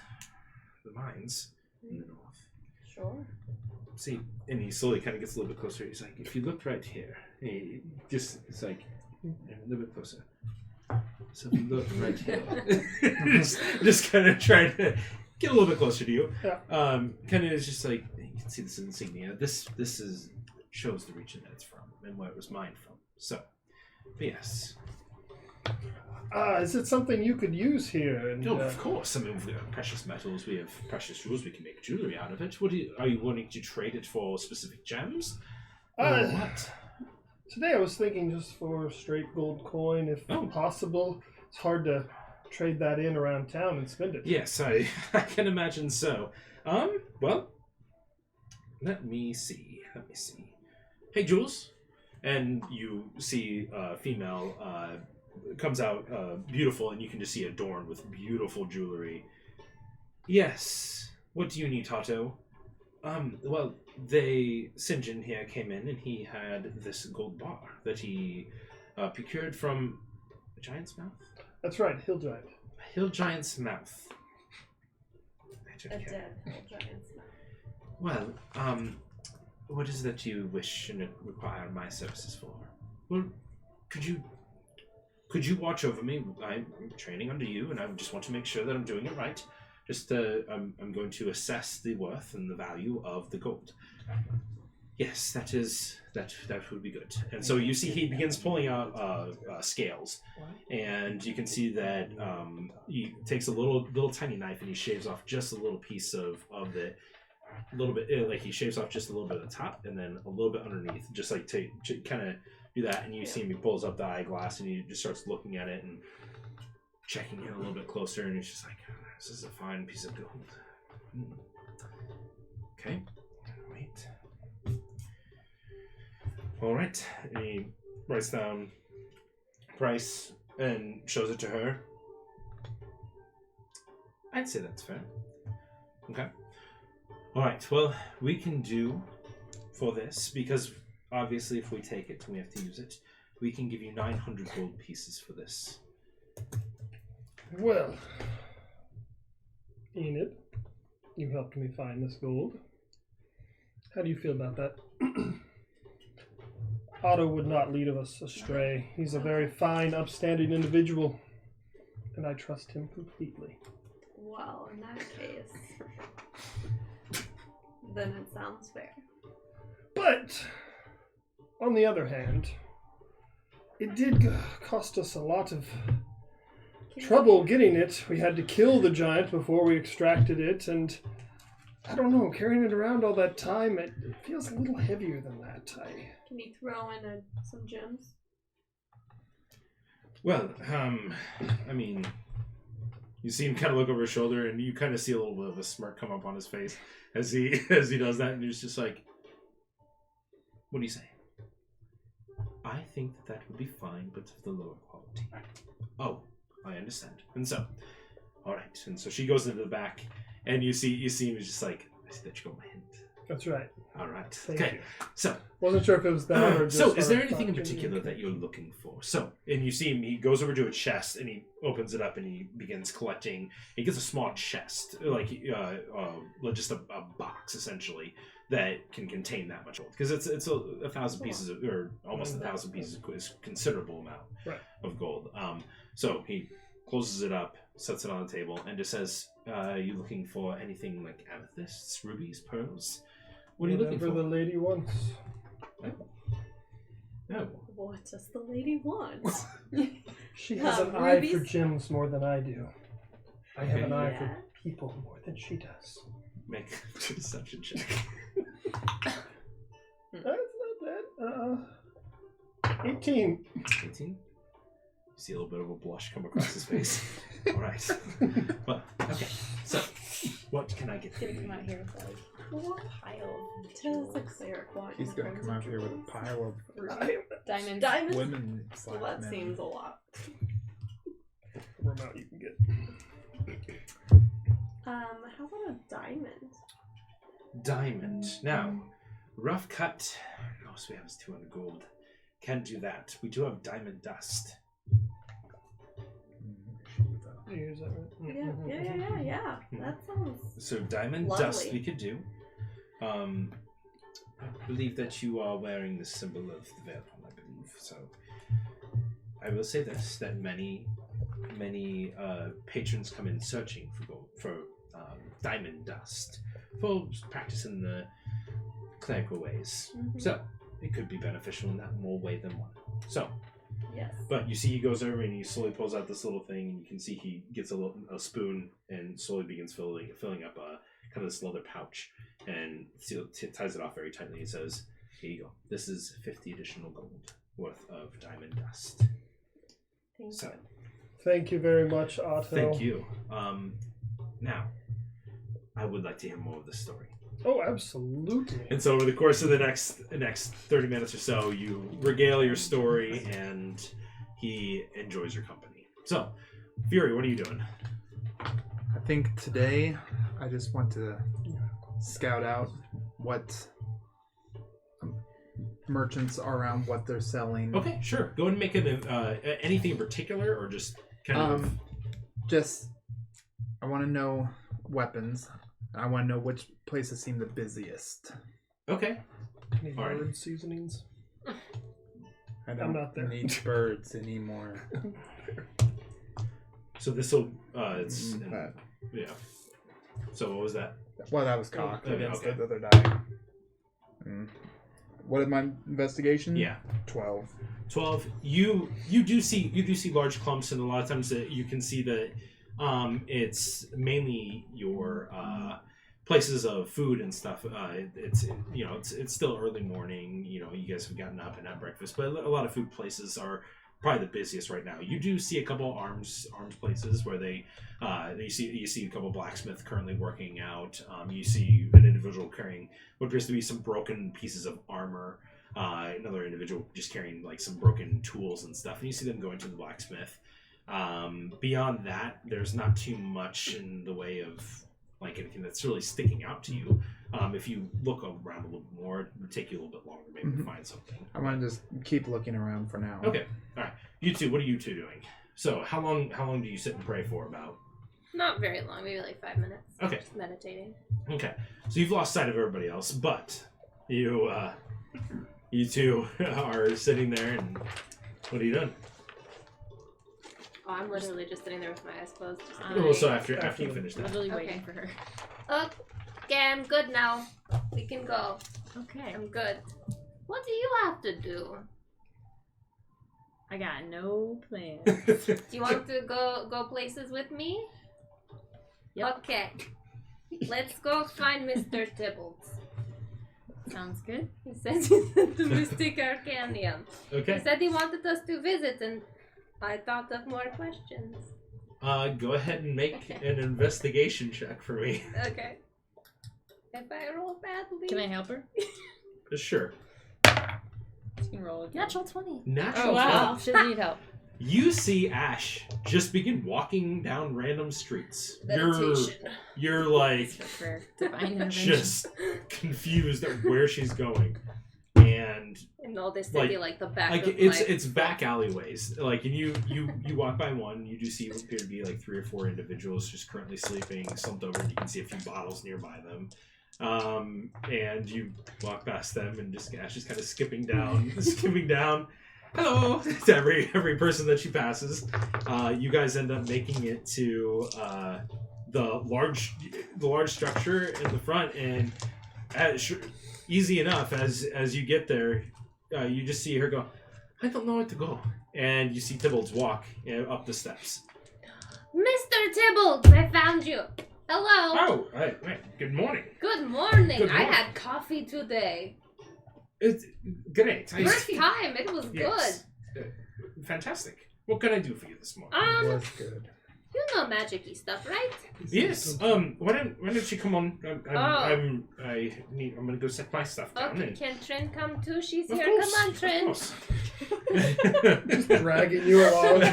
the mines in the north. Sure. See, and he slowly kind of gets a little bit closer. He's like, if you look right here, it's like a little bit closer. So if you look right here, just kind of trying to get a little bit closer to you. Yeah. Kind of is just like, you can see this insignia. This shows the region that it's from and where it was mined from. So, but yes. Is it something you could use here? And, No, of course. I mean, we have precious metals. We have precious jewels. We can make jewelry out of it. Are you wanting to trade it for specific gems? Or what? Today I was thinking just for straight gold coin, if possible. It's hard to trade that in around town and spend it. Yes, I can imagine so. Well, let me see. Hey, Jules. And you see a female comes out beautiful, and you can just see adorned with beautiful jewelry. Yes. What do you need, Tato? Well, Sinjin here came in, and he had this gold bar that he procured from a giant's mouth. That's right, Hill Giant. hill giant's mouth. A dead hill giant's mouth. Well, what is that you wish and require my services for? Well, could you watch over me? I'm training under you, and I just want to make sure that I'm doing it right. Just, I'm going to assess the worth and the value of the gold. Yes, that would be good. And so you see he begins pulling out scales, and you can see that he takes a little tiny knife and he shaves off just a little piece of the, a little bit, like he shaves off just a little bit at the top and then a little bit underneath, just like to kind of do that. And you see him, he pulls up the eyeglass and he just starts looking at it and checking it a little bit closer, and he's just like, this is a fine piece of gold. Okay, wait. All right, and he writes down price and shows it to her. I'd say that's fair. Okay. All right, well, we can do for this, because obviously if we take it, we have to use it. We can give you 900 gold pieces for this. Well, Enid, you helped me find this gold. How do you feel about that? Otto would not lead us astray. He's a very fine, upstanding individual, and I trust him completely. Well, in that case, then it sounds fair. But, on the other hand, it did cost us a lot of trouble getting it. We had to kill the giant before we extracted it, and I don't know, carrying it around all that time, it feels a little heavier than that. Can you throw in some gems? Well, I mean, you see him kind of look over his shoulder, and you kind of see a little bit of a smirk come up on his face as he does that, and he's just like, "What do you say?" I think that would be fine, but of the lower quality. Oh, I understand. And so, all right. And so she goes into the back, and you see him is just like, I see that you got my hint. That's right. All right. Thank Okay. you. So, wasn't sure if it was that or just. So, is there our anything in thought particular in the- that you're looking for? So, and you see him, he goes over to a chest and he opens it up and he begins collecting. He gets a small chest, like just a box essentially that can contain that much gold, because it's a 1,000 pieces of, or almost 1,000 pieces is a considerable amount of gold. So he closes it up, sets it on the table, and just says, "Are you looking for anything like amethysts, rubies, pearls? What are you looking for?" Whatever the lady wants. No. What does the lady want? She has an eye for rubies? gems more than I do. I have an eye Yeah. for people more than she does. Make a deception check. That's not bad. 18. 18. You see a little bit of a blush come across his face. All right. Well, okay. So, what can I get for He's gonna you? come out here with like a pile of Tell us a jewels. cleric want. He's gonna come out here with a pile of Diamonds. Diamonds? women. Well, that seems a lot. What amount you can get. How about a diamond? Diamond. Now, rough cut. Most we have is 200 gold. Can't do that. We do have diamond dust. Is that right? Yeah. That sounds. So diamond Lovely. dust we could do. I believe that you are wearing the symbol of the Veil, I believe. So I will say this: that many patrons come in searching for gold, for diamond dust, for practicing the clerical ways. So it could be beneficial in that more way than one. So. Yes. But you see he goes over and he slowly pulls out this little thing, and you can see he gets a spoon and slowly begins filling up kind of this leather pouch, and ties it off very tightly. He says, "Here you go. This is 50 additional gold worth of diamond dust." Thank you. Thank you very much, Otto. Thank you. Now, I would like to hear more of the story. Oh, absolutely. And so over the course of the next 30 minutes or so, you regale your story, and he enjoys your company. So, Fury, what are you doing? I think today I just want to scout out what merchants are around, what they're selling. Okay, sure. Go ahead and make an anything in particular, or just kind of Just, I want to know weapons. I want to know which places seem the busiest. Okay. Any All right. bird seasonings? I don't not there. need birds anymore. So this will. It's That- yeah. So what was that? Well, that was cocked Oh, against okay. the other die. What is my investigation? Yeah. 12. 12. You do see large clumps, and a lot of times that you can see that it's mainly your places of food and stuff. It's still early morning. You guys have gotten up and had breakfast, but a lot of food places are probably the busiest right now. You do see a couple arms places where you see a couple blacksmiths currently working out. You see an individual carrying what appears to be some broken pieces of armor. Another individual just carrying like some broken tools and stuff, and you see them going to the blacksmith. Beyond that, there's not too much in the way of like anything that's really sticking out to you. If you look around a little more, it would take you a little bit longer maybe to find something. I want to just keep looking around for now. Okay, all right. You two, what are you two doing? So how long do you sit and pray for? About? Not very long, maybe like 5 minutes. Okay. Just meditating. Okay, so you've lost sight of everybody else, but you two are sitting there, and what are you doing? Oh, I'm literally just sitting there with my eyes closed. Just Well, so after you finish that. Literally Okay. waiting for her. Okay, I'm good now. We can go. Okay. I'm good. What do you have to do? I got no plan. Do you want to go places with me? Yep. Okay. Let's go find Mr. Tibbles. Sounds good. He says he's at the Mystic Arcanium. He Okay. said he wanted us to visit, and I thought of more questions. Go ahead and make an investigation check for me. Okay. If I roll badly... Can I help her? Sure. She can roll again. Natural 20. Natural Oh wow, 20. she doesn't need help. You see Ash just begin walking down random streets. You're like For divine intervention. just confused at where she's going, and And all this city like the back of it's back alleyways. Like, and you walk by one, you do see what appear to be like 3 or 4 individuals just currently sleeping, slumped over, and you can see a few bottles nearby them. And you walk past them, and Ash is kind of skipping down. Hello to every person that she passes. You guys end up making it to the large structure in the front, and easy enough as you get there, you just see her go, I don't know where to go, and you see Tybalt walk up the steps. Mr. Tibbles, I found you. Hello. Oh, right. Good morning. Good morning. Good I morning. had coffee today. It's great. First time. It was Yes. Fantastic. What can I do for you this morning? good. Was good. You know magic-y stuff, right? Yes. Why don't you come on? I'm gonna go set my stuff down. Okay, and- can Trin come too? She's Of here. course, Come on, of Trin. course. Just dragging you along.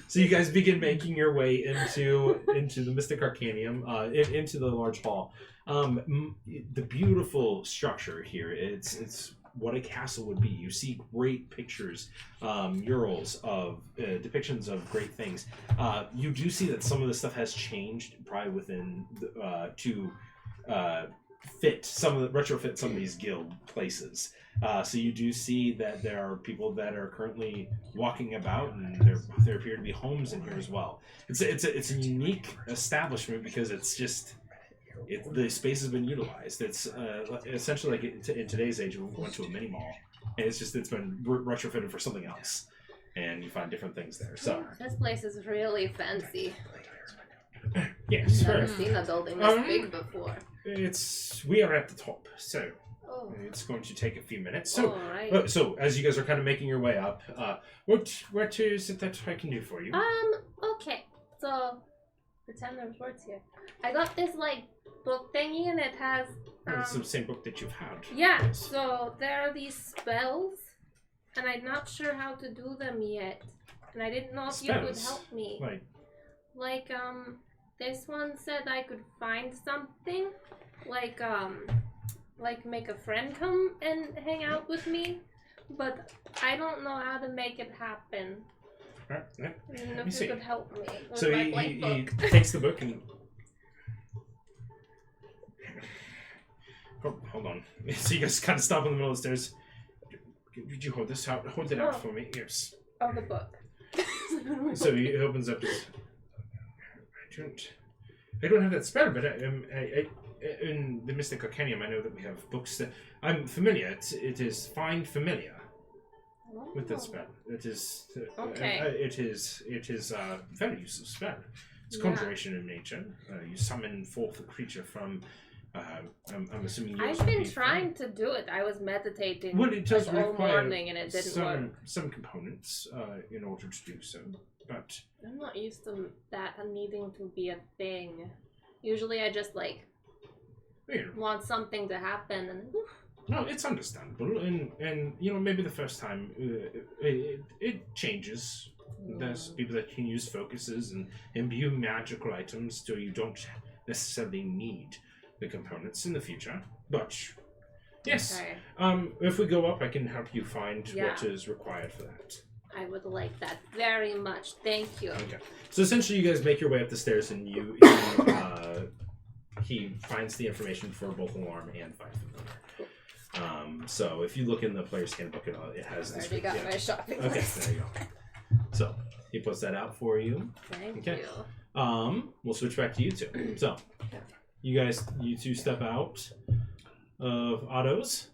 So you guys begin making your way into the Mystic Arcanium, into the large hall. The beautiful structure here. It's what a castle would be. You see great pictures, murals of depictions of great things. You do see that some of the stuff has changed, probably within to retrofit some of these guild places. So you do see that there are people that are currently walking about, and there appear to be homes in here as well. It's a unique establishment because the space has been utilized. It's essentially like in today's age, we went to a mini mall, and it's been retrofitted for something else, and you find different things there. So This place is really fancy. yes, I've never seen a building this big before. we are at the top, so Oh, it's going to take a few minutes. So. alright. So, as you guys are kind of making your way up, what is it that I can do for you? Okay. So, pretend there's words here. I got this, like, book thingy, and it has, It's the same book that you've had. yeah, so there are these spells, and I'm not sure how to do them yet. And I didn't know if you could Spells? help me. Like, This one said I could find something, like make a friend come and hang out with me, but I don't know how to make it happen. Alright, yeah. I don't know Let me if see. you could help me with So my he blank book. takes the book and. Oh, hold on. So you guys kind of stop in the middle of the stairs. Could you hold this out? Hold it out Oh. for me. Yes. Oh, the book. So he opens up his. I don't have that spell, but in the Mystic Arcanium, I know that we have books that I'm familiar. It is find familiar with that spell. It is. Okay. It is a very useful spell. It's Yeah. conjuration in nature. You summon forth a creature from. I'm assuming yours I've would been be trying to do it. I was meditating Well, it does like, all require morning and it didn't work. some components in order to do so, but I'm not used to that needing to be a thing. Usually I just like you know, want something to happen and no, it's understandable, and you know maybe the first time it changes. There's people that can use focuses and imbue magical items, so you don't necessarily need the components in the future. But yes, okay. if we go up, I can help you find Yeah. what is required for that. I would like that very much. Thank you. Okay. So essentially, you guys make your way up the stairs, and he finds the information for both alarm and find familiar. So if you look in the player's handbook, it has I this. already got yeah. my shopping Okay, list. there you go. So he puts that out for you. Thank Okay. you. We'll switch back to you two. So you two step out of Otto's.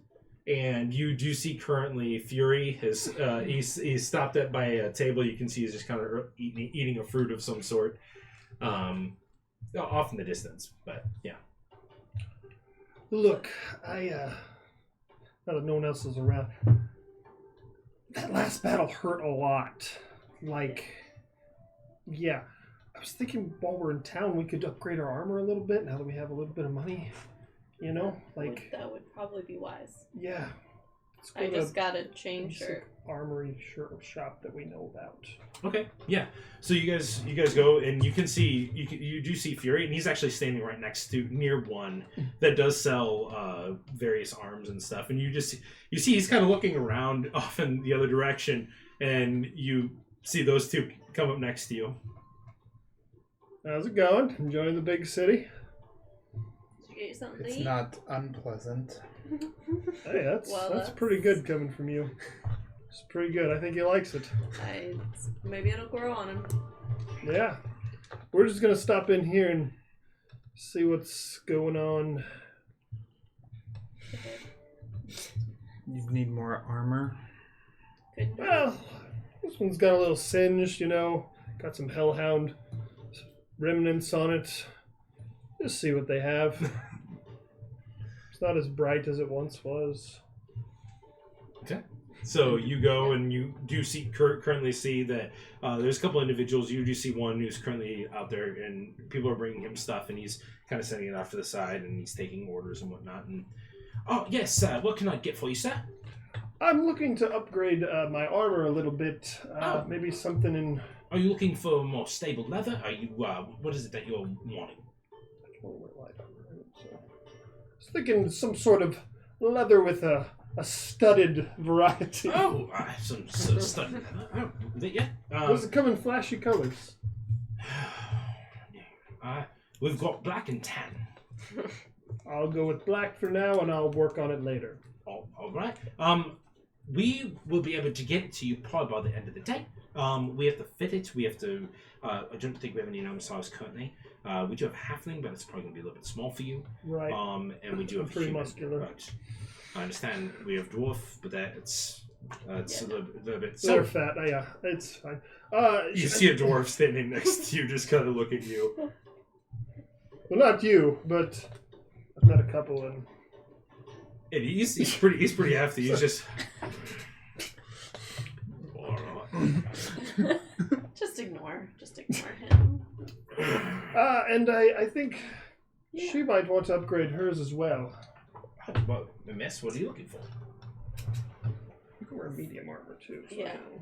And you do see currently Fury has he's stopped at by a table. You can see he's just kind of eating a fruit of some sort, off in the distance. But yeah, Look, now that no one else is around, that last battle hurt a lot. Like, yeah, I was thinking while we're in town we could upgrade our armor a little bit now that we have a little bit of money. You know, like that would probably be wise. yeah. Let's go I to just got a chain basic shirt. armory shop that we know about. okay, yeah. So you guys go and you can see you do see Fury, and he's actually standing right near one that does sell various arms and stuff. And you see he's kind of looking around off in the other direction, and you see those two come up next to you. How's it going? Enjoying the big city? Did you get you something to It's eat? not unpleasant. Hey, that's Well, that's pretty good coming from you. It's pretty good. I think he likes it. Maybe it'll grow on him. Yeah. We're just gonna stop in here and see what's going on. You need more armor. Couldn't do it. Well, this one's got a little singed, you know. Got some hellhound remnants on it. Just see what they have. It's not as bright as it once was. Okay. So you go and you do currently see that there's a couple individuals. You do see one who's currently out there, and people are bringing him stuff, and he's kind of setting it off to the side, and he's taking orders and whatnot. And oh yes, sir. What can I get for you, sir? I'm looking to upgrade my armor a little bit. Maybe something in. Are you looking for more stable leather? Are you what is it that you're wanting? I was thinking some sort of leather with a studded variety. Oh, some stuff. Oh, yeah. Does it come in flashy colors? We've got black and tan. I'll go with black for now, and I'll work on it later. All right. We will be able to get it to you probably by the end of the day. We have to fit it. We have to. I don't think we have any normal size currently. We do have halfling, but it's probably going to be a little bit small for you. Right. And we do I'm have pretty human, muscular. But I understand we have dwarf, but it's a little bit. They're So fat. Yeah, it's fine. you see a dwarf standing next to you, just kind of look at you. Well, not you, but I've met a couple, and And he's pretty hefty. He's just. Just ignore him. and I think she might want to upgrade hers as well. Well, miss, what are you looking for? You can wear medium armor too. So Yeah. I don't know.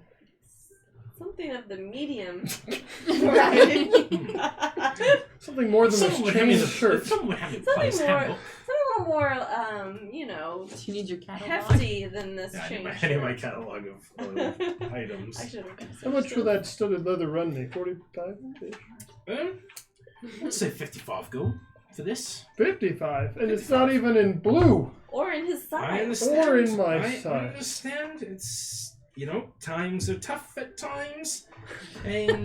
Something of the medium variety. Something more than Someone a would hand me chain shirt. Someone would have me Something place more, handbook. something little more, Do you need your catalog? hefty than this Yeah, chain. I need my catalog of items. I should have. How much will that studded leather run me? 45? Let's say 55 gold for this. 55, and it's not even in blue. Or in his I size. understand. Or in my I size. understand. It's, times are tough at times. And,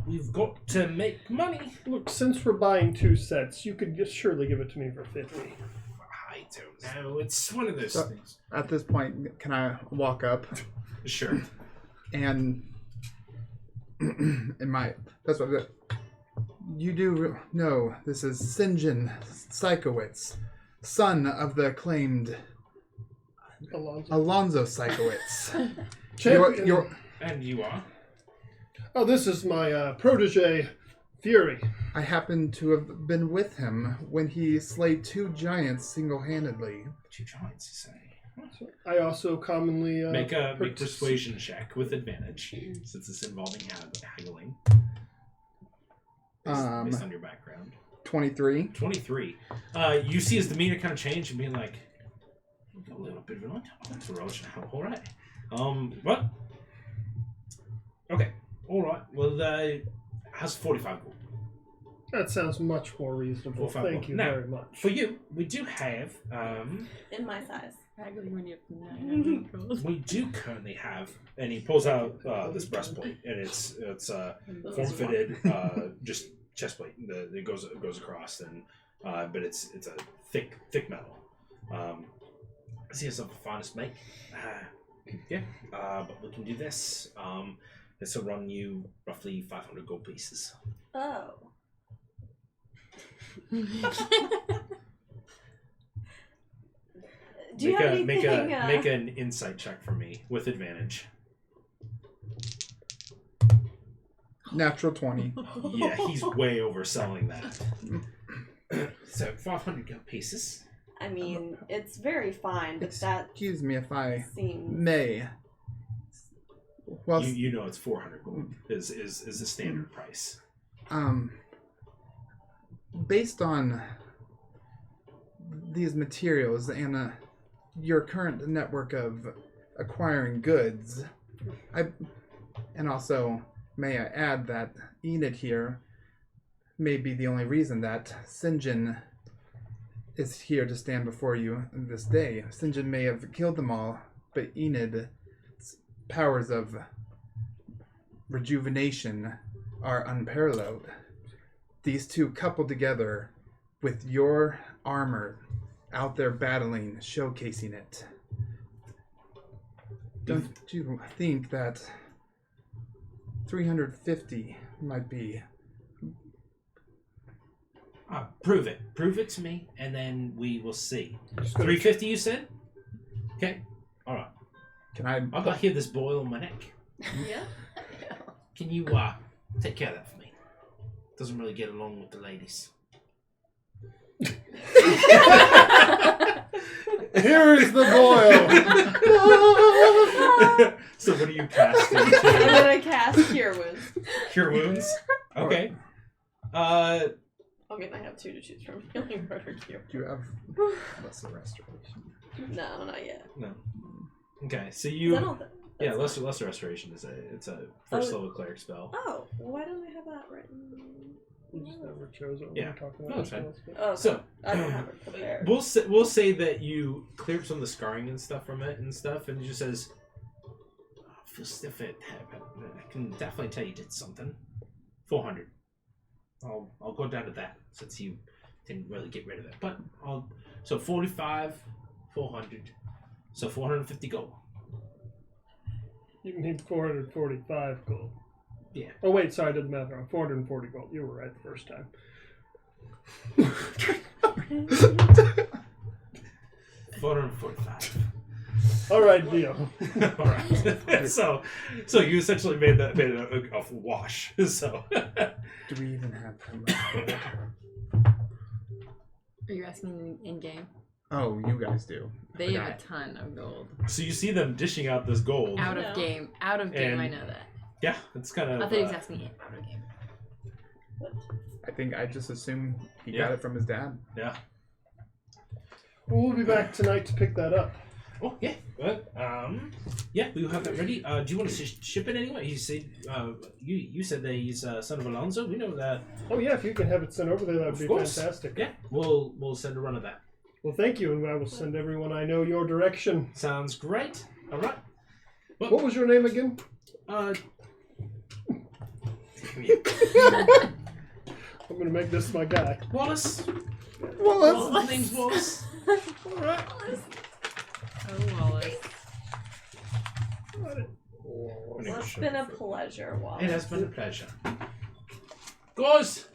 we've got to make money. Look, since we're buying 2 sets, you could just surely give it to me for 50. I don't know. It's one of those So- things. At this point, can I walk up Sure. and that's what you do know. This is Sinjin Sikowitz, son of the acclaimed Alonzo. Alonzo Sikowitz. Champion. And you are? Oh, this is my protege, Fury. I happen to have been with him when he slayed 2 giants single-handedly. 2 giants, you say? I also commonly Make a persuasion check with advantage, since it's involving haggling. Based on your background. 23. 23. You see his demeanor kind of change and being like, a little bit of an entourage now. All right. What? Okay. All right. Well, how's 45 gold? That sounds much more reasonable. 45 Thank gold. you Now, very much. For you, we do have, In my size. Haggling when you have 900 gold. we do currently have, and he pulls out this breastplate, and it's form-fitted, just chest plate. It goes across, and but it's a thick metal. See yourself a finest make. But we can do this. This will run you roughly 500 gold pieces. Oh. Do you have anything? Make an insight check for me with advantage. Natural 20. Yeah, he's way overselling that. So 500 gold pieces. I mean, it's very fine, but that Excuse me if I seems. may. Well, You know it's 400 gold is the standard price. Based on these materials and your current network of acquiring goods, and also may I add that Enid here may be the only reason that Sinjin is here to stand before you this day. Sinjin may have killed them all, but Enid's powers of rejuvenation are unparalleled. These two coupled together with your armor out there battling, showcasing it. Don't you think that 350 might be... Prove it. Prove it to me, and then we will see. 350, you said? Okay. All right. Can I... I've got here this boil on my neck. Yeah. Can you take care of that for me? Doesn't really get along with the ladies. Here's the boil. So what are you casting? I'm gonna cast Cure Wounds. Cure wounds? Okay. I mean, I have 2 to choose from. Healing Word or Cure. Do you have lesser restoration? No, not yet. No. Okay, so Is you... that all Yeah, that's lesser restoration is a first level cleric spell. Oh, why don't I have that written? We just never chose what Yeah. we were talking No, about. it's fine. Oh, So I don't have it prepared. we'll say that you cleared some of the scarring and stuff from it and stuff, and it just says, I feel stiff at but I can definitely tell you did something. 400. I'll go down to that since you didn't really get rid of it. But so 45, 400, so 450 gold. You need 445 gold. Yeah. Oh wait, sorry, I did the math wrong. 440 gold. You were right the first time. 445. All right, deal. All right. So you essentially made a wash. So Do we even have that much gold? Are you asking in game? Oh, you guys do. They have a ton of gold. So you see them dishing out this gold. Out of game. Out of game, And- I know that. Yeah, it's kind of. I thought he was asking it out of game. I think I just assumed he Yeah. got it from his dad. Yeah. We'll be back tonight to pick that up. Oh yeah, well, yeah, we will have that ready. Do you want to ship it anyway? He said, you said that he's son of Alonso. We know that. Oh yeah, if you can have it sent over there, that would be course. fantastic. Yeah, we'll send a run of that. Well, thank you, and I will send everyone I know your direction. Sounds great. All right. Well, What was your name again? yeah. I'm gonna make this my guy. Wallace. Wallace. My name's Wallace. All right. Oh, Wallace. Well, it's been a pleasure, Wallace. It has been a pleasure. Guys,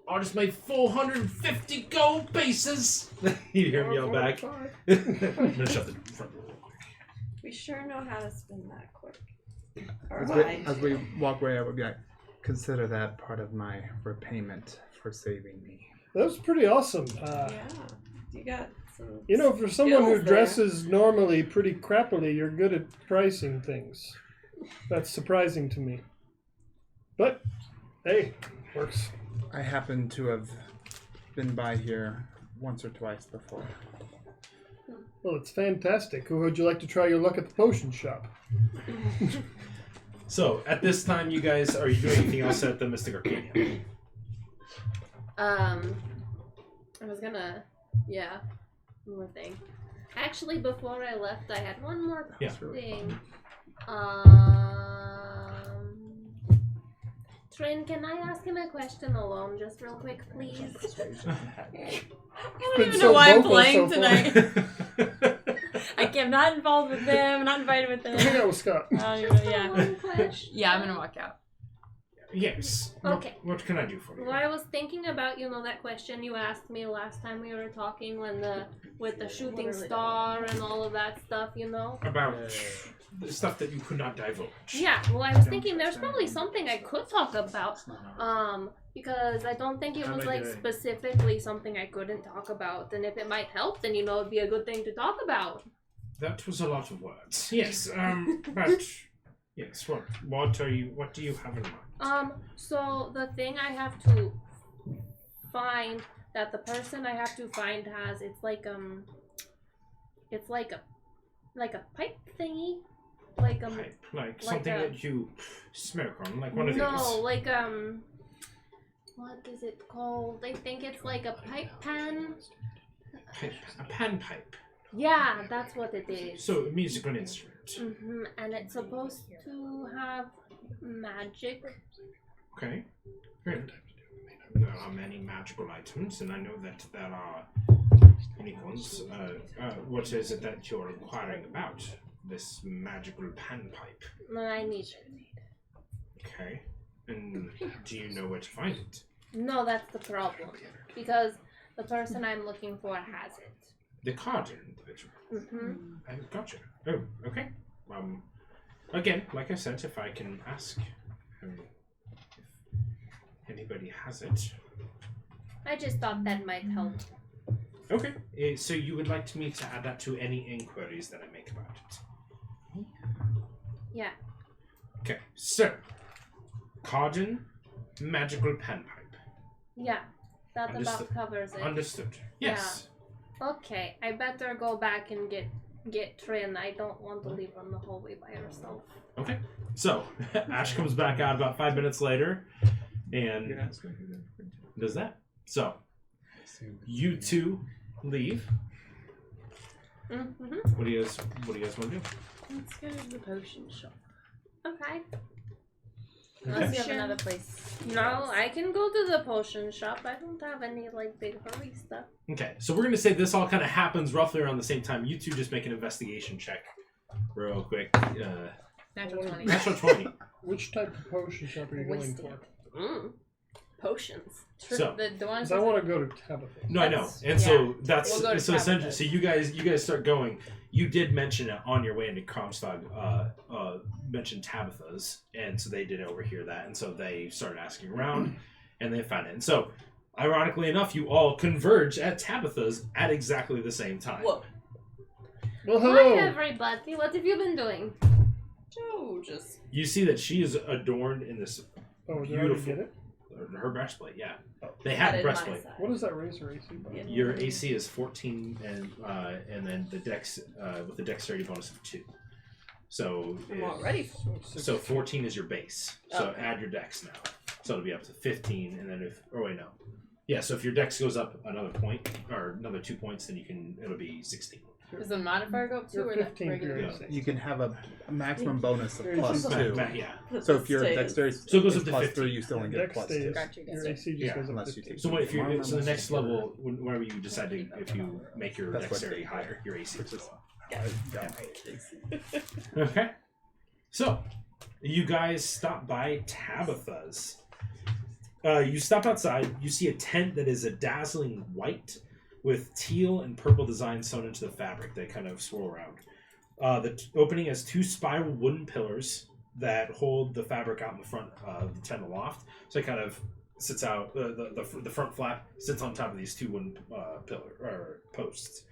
I just made 450 gold pieces. You hear him yell back. I'm gonna shut the front door. We sure know how to spin that quick. As we walk away, I would be like, consider that part of my repayment for saving me. That was pretty awesome. Yeah, you got some. You know, for someone who skills there. dresses normally pretty crappily, you're good at pricing things. That's surprising to me. But, hey, works. I happen to have been by here once or twice before. Well, it's fantastic. Who would you like to try your luck at the potion shop? So, at this time, you guys, are you doing anything else at the Mystic Arcania? I was gonna, yeah, one more thing. Actually, before I left, I had one more Yeah. thing. Trin, can I ask him a question alone, just real quick, please? I don't even know why I'm playing tonight. I'm not involved with them. I'm not invited with them. Hang out with Scott. Yeah. One question. Yeah, I'm gonna walk out. Yes. Okay. What can I do for you? Well, I was thinking about, that question you asked me last time we were talking with the shooting star and all of that stuff, About the stuff that you could not divulge. Yeah, well, I was thinking there's probably something I could talk about, because I don't think it was, specifically something I couldn't talk about, and if it might help, then, it'd be a good thing to talk about. That was a lot of words. Yes, but... Yes, what do you have in mind? So the thing I have to find, that the person I have to find has, it's like a pipe thingy. Like pipe, like something that you smoke on, like one of these. No, like what is it called? I think it's like a pipe pan. A panpipe. Yeah, that's what it is. So a musical instrument. Mm-hmm. And it's supposed to have magic. Okay. Great. There are many magical items, and I know that there are unique ones. What is it that you're inquiring about? This magical panpipe. No, I need it. Okay. And do you know where to find it? No, that's the problem. Because the person I'm looking for has it. The cardinal individual. Mm-hmm. I've got you. Oh, okay. Again, like I said, if I can ask if anybody has it. I just thought that might help. Okay. So you would like me to add that to any inquiries that I make about it? Yeah. Okay. So, cardin, magical panpipe. Yeah. That Understood. about covers it. Understood. Yes. Okay, I better go back and get Trin. I don't want to leave her in the hallway by herself. Okay. So, Ash comes back out about 5 minutes later and does that. So, you two leave. Mm-hmm. What do you guys want to do? Let's go to the potion shop. Okay. Unless you have another place. No, I can go to the potion shop. I don't have any big hurry stuff. Okay, so we're gonna say this all kind of happens roughly around the same time. You two just make an investigation check, real quick. Natural 20. Natural 20. Which type of potion shop are you going for? Potions. So, the ones Because I want to go to Tabitha. no, I know, That's- and so that's We'll go to so essentially. Tabitha's. So you guys start going. You did mention it on your way into Kromstad. Mentioned Tabitha's, and so they did overhear that, and so they started asking around, and they found it. And so, ironically enough, you all converge at Tabitha's at exactly the same time. Whoa. Well, Hi hello. everybody, what have you been doing? Joe just. You see that she is adorned in this Oh, did I already beautiful. get it? Her breastplate, yeah. Oh. They have Not a in my breastplate. size. What does that raise her AC by? Your AC is 14, and then the dex with the dexterity bonus of 2. So I'm already. so 14 is your base. So Okay. add your dex now. So it'll be up to 15, and then if no. Yeah, so if your dex goes up another point or another 2 points, then it'll be 16. Does the modifier go up too, You're or the 15 regular? here. Yeah. You can have a maximum bonus of plus Matt, 2. Yeah. So if your Stays. dexterity So it goes is up to plus 15. 3, you still only get Dex plus stays. 2. Gotcha, Your gotcha. AC just Yeah, goes up unless you 15. take So what if Tomorrow, so the unless next you- level, whenever you decide if you make your That's what- dexterity higher, your AC Which will is- go up. Okay. So, you guys stop by Tabitha's. You stop outside. You see a tent that is a dazzling white with teal and purple designs sewn into the fabric that kind of swirl around. The opening has 2 spiral wooden pillars that hold the fabric out in the front of the tent aloft. So it kind of sits out. The front flap sits on top of these 2 wooden posts.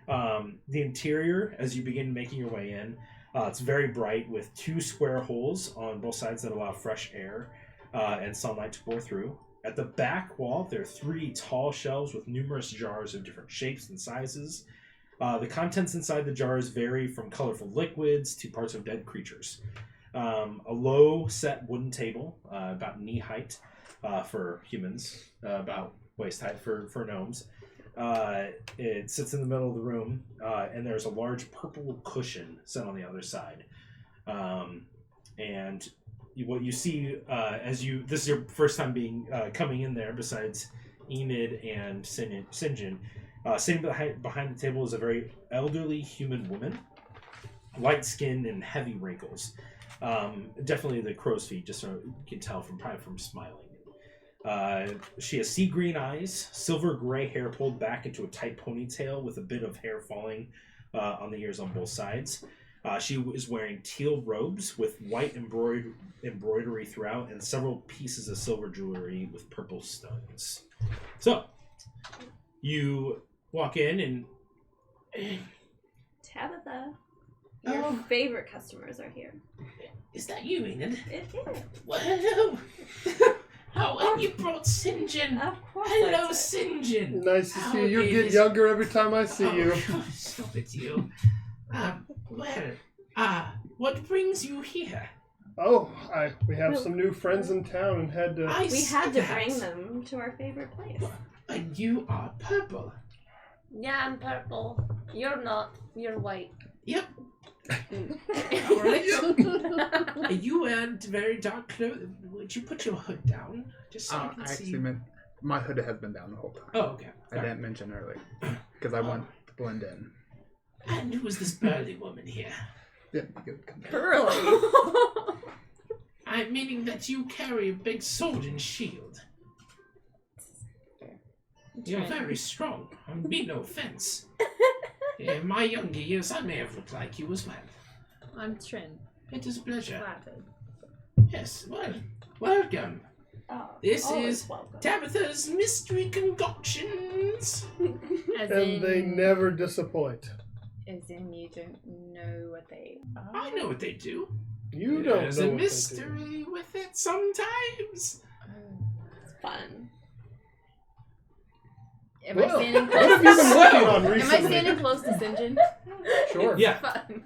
The interior, as you begin making your way in, it's very bright with 2 square holes on both sides that allow fresh air and sunlight to pour through. At the back wall, there are 3 tall shelves with numerous jars of different shapes and sizes. The contents inside the jars vary from colorful liquids to parts of dead creatures. A low-set wooden table, about knee height for humans, about waist height for gnomes. It sits in the middle of the room, and there's a large purple cushion set on the other side. And what you see this is your first time coming in there, besides Enid and Sinjin. Sitting behind the table is a very elderly human woman, light-skinned and heavy wrinkles. Definitely the crow's feet, just so you can tell probably from smiling. She has sea green eyes, silver gray hair pulled back into a tight ponytail with a bit of hair falling on the ears on both sides. She is wearing teal robes with white embroidery throughout and several pieces of silver jewelry with purple stones. So, you walk in and... Tabitha, your favorite customers are here. Is that you, Enid? It is. Well, hello. Oh, and you brought Sinjin. Of course. Hello, I did. Sinjin. Nice to How see you. You is- get younger every time I see you. God, stop it, you. What brings you here? Oh, we have some new friends in town and had to... I We see had to that. bring them to our favorite place. And you are purple. Yeah, I'm purple. You're not. You're white. Yep. You wear very dark clothes. Would you put your hood down? Just so I I can actually see. meant my hood has been down the whole time. Oh, okay. I didn't mention earlier because I want to blend in. And who is this burly woman here? Yeah, you could come back. Curly. I'm meaning that you carry a big sword and shield. You're very strong. I mean no offense. In my younger years, I may have looked like you as well. I'm Trin. It is a pleasure. Flattered. Yes, well, welcome. Oh, This always is welcome. Tabitha's Mystery Concoctions. As And in, they never disappoint. as in you don't know what they are. I know what they do. You don't There's know a what they do. mystery with it sometimes. It's fun. Am Well, I standing what close? have you been working on Am I recently? standing close to Sinjin? Sure. Yeah. Fun.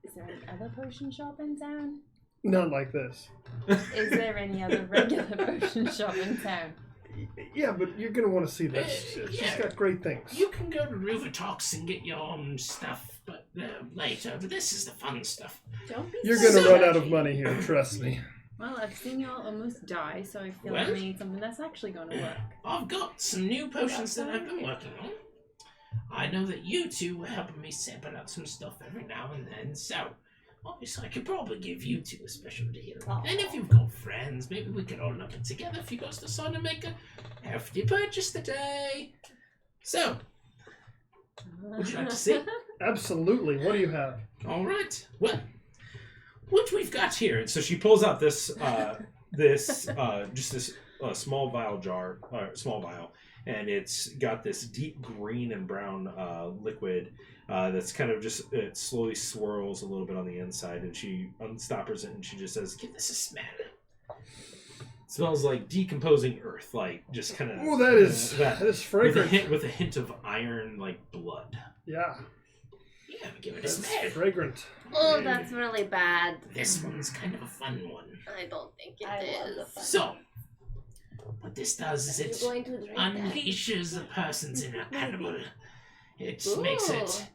Is there any other potion shop in town? Not like this. Is there any other regular potion shop in town? Yeah, but you're going to want to see this. She's yeah. got great things. You can go to River Talks and get your own stuff, but later. But this is the fun stuff. Don't be You're so going to run out of judgy. money here, trust me. Well, I've seen y'all almost die, so I feel like Well? we need something that's actually going to work. I've got some new potions that I've been working on. I know that you two were helping me sample out some stuff every now and then, so obviously I could probably give you two a special deal. Aw. And if you've got friends, maybe we could all lump it together if you guys decide to make a hefty purchase today. So, would you like to see? Absolutely. What do you have? All right. Well, what we've got here, and so she pulls out this, small vial, and it's got this deep green and brown liquid that's kind of just, it slowly swirls a little bit on the inside, and she unstoppers it, and she just says, "Give this a smell." smells like decomposing earth, like just kind of. Oh, that is fragrant. With a hint of iron, like blood. Yeah. Yeah, give it a That's smell. fragrant. Oh, that's really bad. This one's kind of a fun one. I don't think it I love is. the fun. So, what this does is Are you it going to drink that? unleashes a person's inner animal. It Ooh. makes it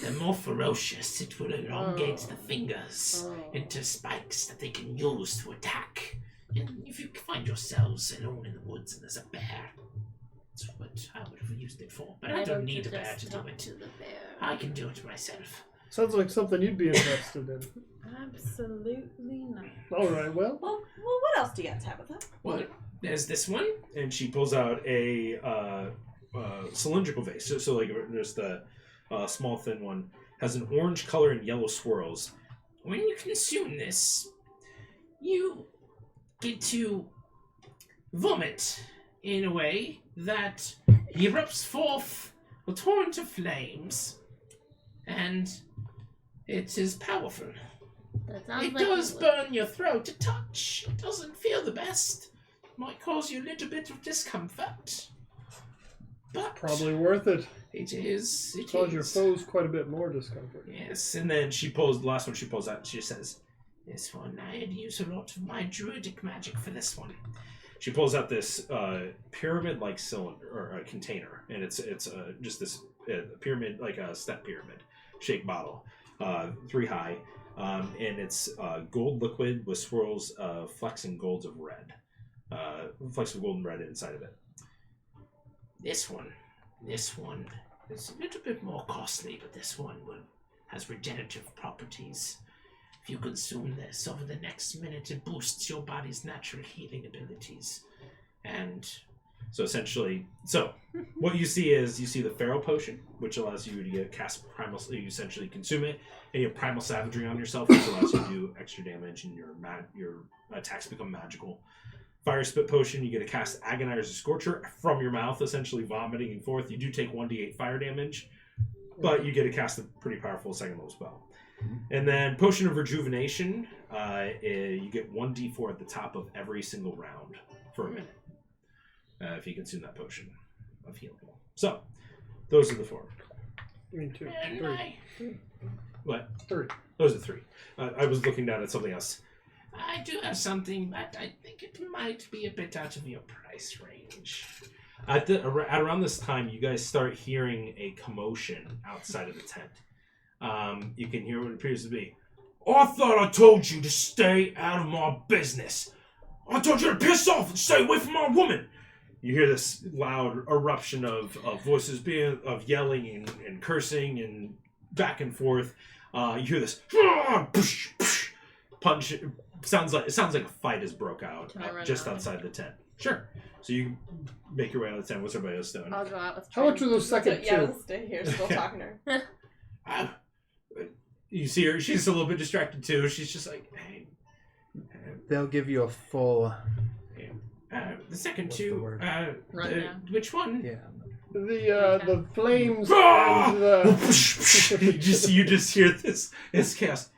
the more ferocious. It will elongate Oh. the fingers Oh. into spikes that they can use to attack. And if you find yourselves alone in the woods and there's a bear, that's what I would have used it for. But I don't you need a bear just to do talk it. to the bear? I can do it myself. Sounds like something you'd be interested in. Absolutely not. All right, well. Well, what else do you guys have with that? Well, there's this one, and she pulls out a cylindrical vase. So like there's the small thin one, has an orange color and yellow swirls. When you consume this, you get to vomit in a way that erupts forth a torrent of flames, and it is powerful. That sounds It like does you would- burn your throat to touch. It doesn't feel the best. Might cause you a little bit of discomfort. But Probably worth it. it is. It Cause your is. foes quite a bit more discomfort. Yes, and then she pulls the last one she pulls out. She says, "This one I had used a lot of my druidic magic for this one." She pulls out this pyramid-like cylinder or container, and it's just this pyramid, like a step pyramid shaped bottle, 3 high, and it's gold liquid with swirls of flexing golds of red, flexing gold and red inside of it. This one is a little bit more costly, but this one has regenerative properties. If you consume this over the next minute, it boosts your body's natural healing abilities. And so essentially, what you see is the Pharaoh potion, which allows you to cast primal. You essentially consume it, and you have primal savagery on yourself, which allows you to do extra damage, and your attacks become magical. Fire spit potion, you get to cast Agonizer Scorcher from your mouth, essentially vomiting forth. You do take 1d8 fire damage, but you get to cast a pretty powerful second level spell. And then Potion of Rejuvenation, you get 1d4 at the top of every single round for a minute. If you consume that potion of healing. So, those are the 4. Me too. And 3. What? 3. Those are 3. I was looking down at something else. I do have something, but I think it might be a bit out of your price range. At around this time, you guys start hearing a commotion outside of the tent. You can hear what appears to be, "I thought I told you to stay out of my business. I told you to piss off and stay away from my woman." You hear this loud eruption of voices of yelling and cursing and back and forth. You hear this punch. It sounds like a fight has broke out just outside the tent. Sure. So you make your way out of the tent. What's everybody else doing? I'll go out with How much are those second Yeah, two? let's stay here, still talking to her. You see her. She's a little bit distracted too. She's just like, "Hey, They'll give you a full. the second What's the two. word? Rundown. Which one?" Yeah. The flames Ah! and the... you just hear this chaos.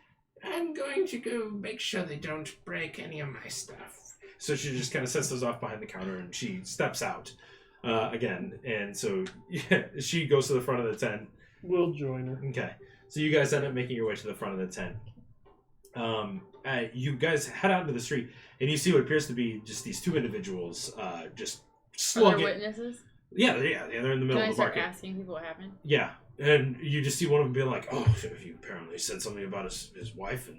"I'm going to go make sure they don't break any of my stuff." So she just kind of sets those off behind the counter, and she steps out again. And so she goes to the front of the tent. We'll join her. Okay. So you guys end up making your way to the front of the tent. You guys head out into the street, and you see what appears to be just these 2 individuals just Other slugging. witnesses? Yeah, they're in the middle Can I of the start market. asking people what happened? Yeah, and you just see one of them being like, "Oh, he apparently said something about his wife, and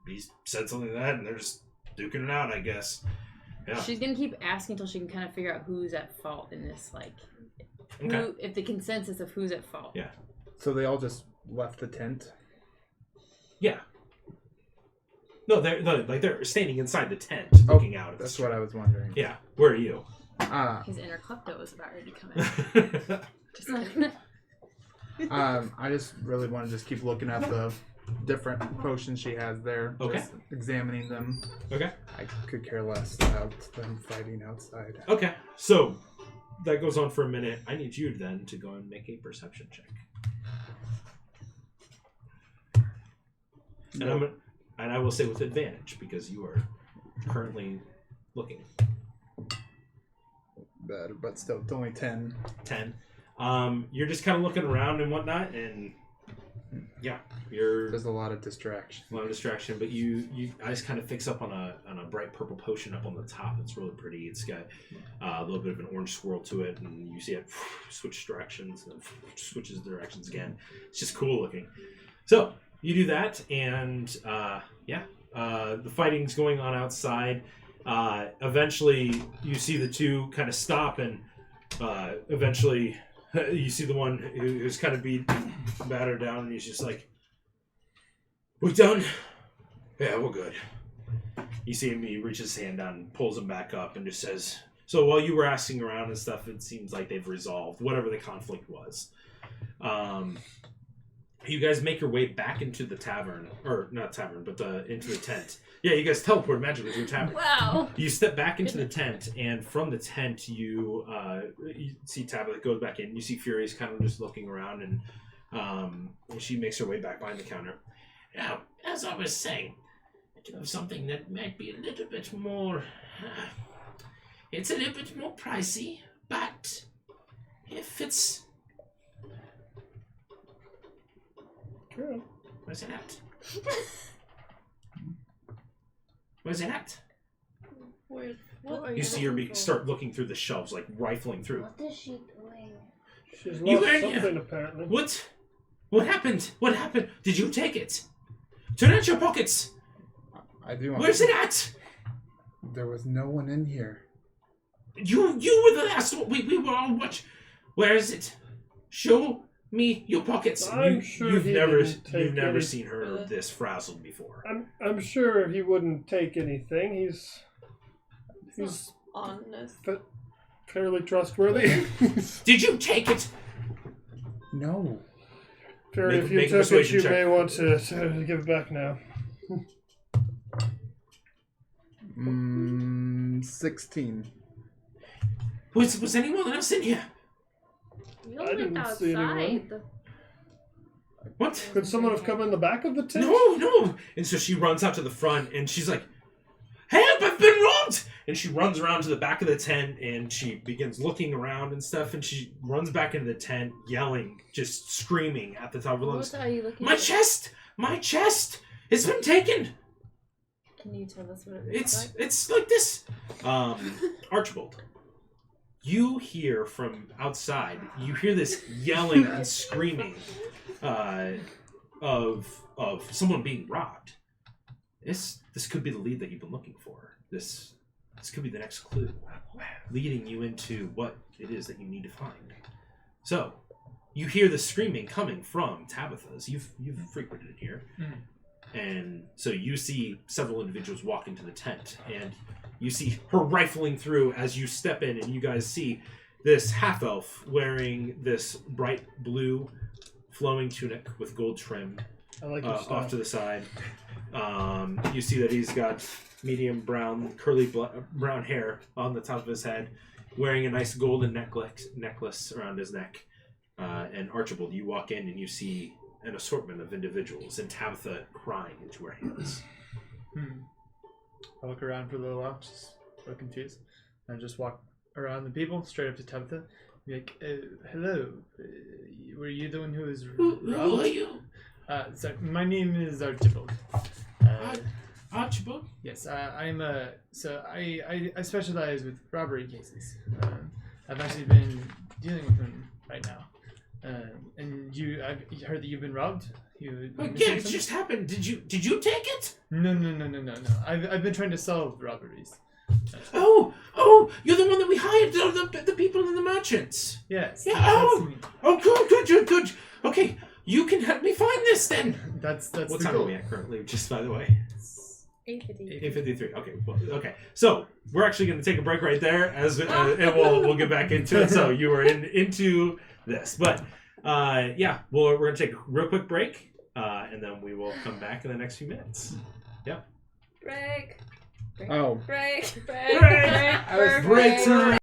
he said something like that, and they're just duking it out, I guess." Yeah. She's gonna keep asking until she can kind of figure out who's at fault in this, like, Okay. if the consensus of who's at fault. Yeah. So they all just left the tent. Yeah. No, they're standing inside the tent, looking out. At That's the what I was wondering. Yeah. Where are you? His inner klepto is about ready to come in. Just kidding. I just really want to just keep looking at the different potions she has there. Okay. Just examining them. Okay. I could care less about them fighting outside. Okay. So that goes on for a minute. I need you then to go and make a perception check. And I will say with advantage because you are currently looking? But still, it's only 10. 10. You're just kind of looking around and whatnot, and yeah, There's a lot of distraction. a lot of distraction. But you eyes kind of fix up on a bright purple potion up on the top. It's really pretty. It's got a little bit of an orange swirl to it, and you see it switch directions and switches directions again. It's just cool looking. So you do that, and the fighting's going on outside. Eventually, you see the two kind of stop, and eventually, you see the one who's kind of battered down, and he's just like, "We done? Yeah, we're good." You see him, he reaches his hand down and pulls him back up and just says, "So while you were asking around and stuff, it seems like they've resolved whatever the conflict was." You guys make your way back into the tavern, or not tavern, but into the tent. Yeah, you guys teleport magically to the tavern. Wow. You step back into the tent, and from the tent, you see Tabitha goes back in. You see Fury's kind of just looking around, and she makes her way back behind the counter. Now, as I was saying, I do have something that might be a little bit more. It's a little bit more pricey, but if it's. Good. Where's it at? Where's it at? What? You see her start looking through the shelves, like rifling through. What is she doing? She's You lost were- something, apparently. What? What happened? What happened? Did you take it? Turn out your pockets. I do. Where's it at? There was no one in here. You were the last one. We were all watch. Where is it? Show me your pockets. I'm sure you've he never didn't take never any- seen her this frazzled before. I'm sure he wouldn't take anything. He's Honest. fairly trustworthy. Did you take it? No. Fury, Make- if you make a took it, persuasion you check. may want to give it back now. 16. Was anyone else in here? You I went didn't see anyone. outside. What? Could someone have come in the back of the tent? No. And so she runs out to the front, and she's like, "Help! I've been robbed!" And she runs around to the back of the tent, and she begins looking around and stuff, and she runs back into the tent, yelling, just screaming at the top of her lungs. What are you looking My at? chest! My chest! It's been taken! Can you tell us what it looks like? It's like this. Archibald, you hear from outside, you hear this yelling and screaming of someone being robbed. This could be the lead that you've been looking for. This could be the next clue, leading you into what it is that you need to find. So, you hear the screaming coming from Tabitha's. You've frequented here. And so you see several individuals walk into the tent, and you see her rifling through as you step in, and you guys see this half-elf wearing this bright blue flowing tunic with gold trim I like your off style. to the side. You see that he's got medium brown, curly brown hair on the top of his head, wearing a nice golden necklace around his neck. And Archibald, you walk in and you see an assortment of individuals, and Tabitha crying into her hands. I look around for a little while, just so confused, and just walk around the people straight up to Tabitha. Be like, "Hello, were you the one who was Who robbed?" are you? So my name is Archibald. Archibald? Yes, I'm I specialize with robbery cases. I've actually been dealing with them right now. And I've heard that you've been robbed. Again, it just happened. Did you take it? No. I've been trying to solve robberies. Oh, you're the one that we hired, the people and the merchants. Yes. Yeah, that's me. Good. Okay, you can help me find this then. That's What the time are goal. we at currently, just by the way? 8:50. 8:53. Okay. So we're actually going to take a break right there, and we'll get back into it. So you were into this, but we're going to take a real quick break, and then we will come back in the next few minutes. Yep. Break. Oh. Break. I was break time.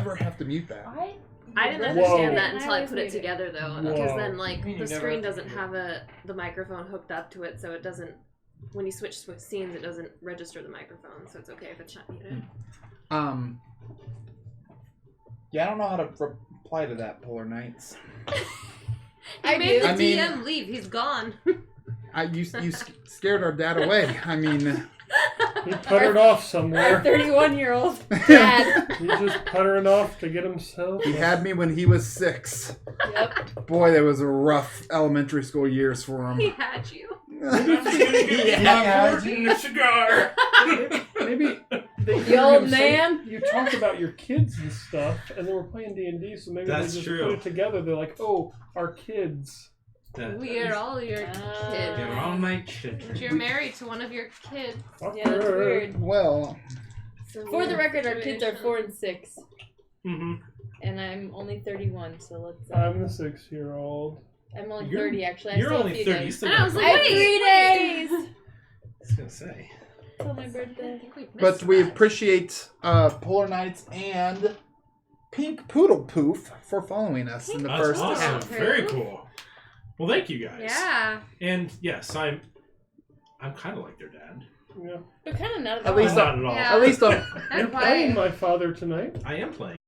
never have to mute that. I didn't Whoa. understand that until I put it together, though, because Whoa. then, like, I mean, the you never screen have to doesn't do have the microphone hooked up to it, so it doesn't. When you switch scenes, it doesn't register the microphone, so it's okay if it's not muted. Yeah, I don't know how to reply to that, Polar Knights. I made the I mean- DM leave. He's gone. You scared our dad away. I mean, He puttered off Our somewhere. 31-year-old dad. He's just puttering off to get himself. he had me when he was 6. Yep. Boy, that was a rough elementary school years for He him. had you. A cigar. Maybe they The old man. You talk about your kids and stuff, and then we're playing D&D, so maybe That's they just true. put it together. They're like, "Oh, our kids." We are all your kids. You're all my children. But you're married to one of your kids. Fuck Yeah, that's her. weird. Well, So For the weird record, our kids are situation. 4 and 6, Mm-hmm. and I'm only 31. So let's. I'm the 6-year-ld. I'm only You're- 30 actually. I You're still have only a few 30. You days. still And I got was a like, I have wait, 3 days. I was gonna say. Till my I birthday. think we've but missed we that. appreciate Polar Knights and Pink Poodle Poof for following us in the That's first awesome. half. Very cool. Well, thank you guys. Yeah. And yes, I'm kind of like their dad. Yeah. But kind of not at At all. least Not at all. Yeah. At least You're That's playing why. my father tonight. I am playing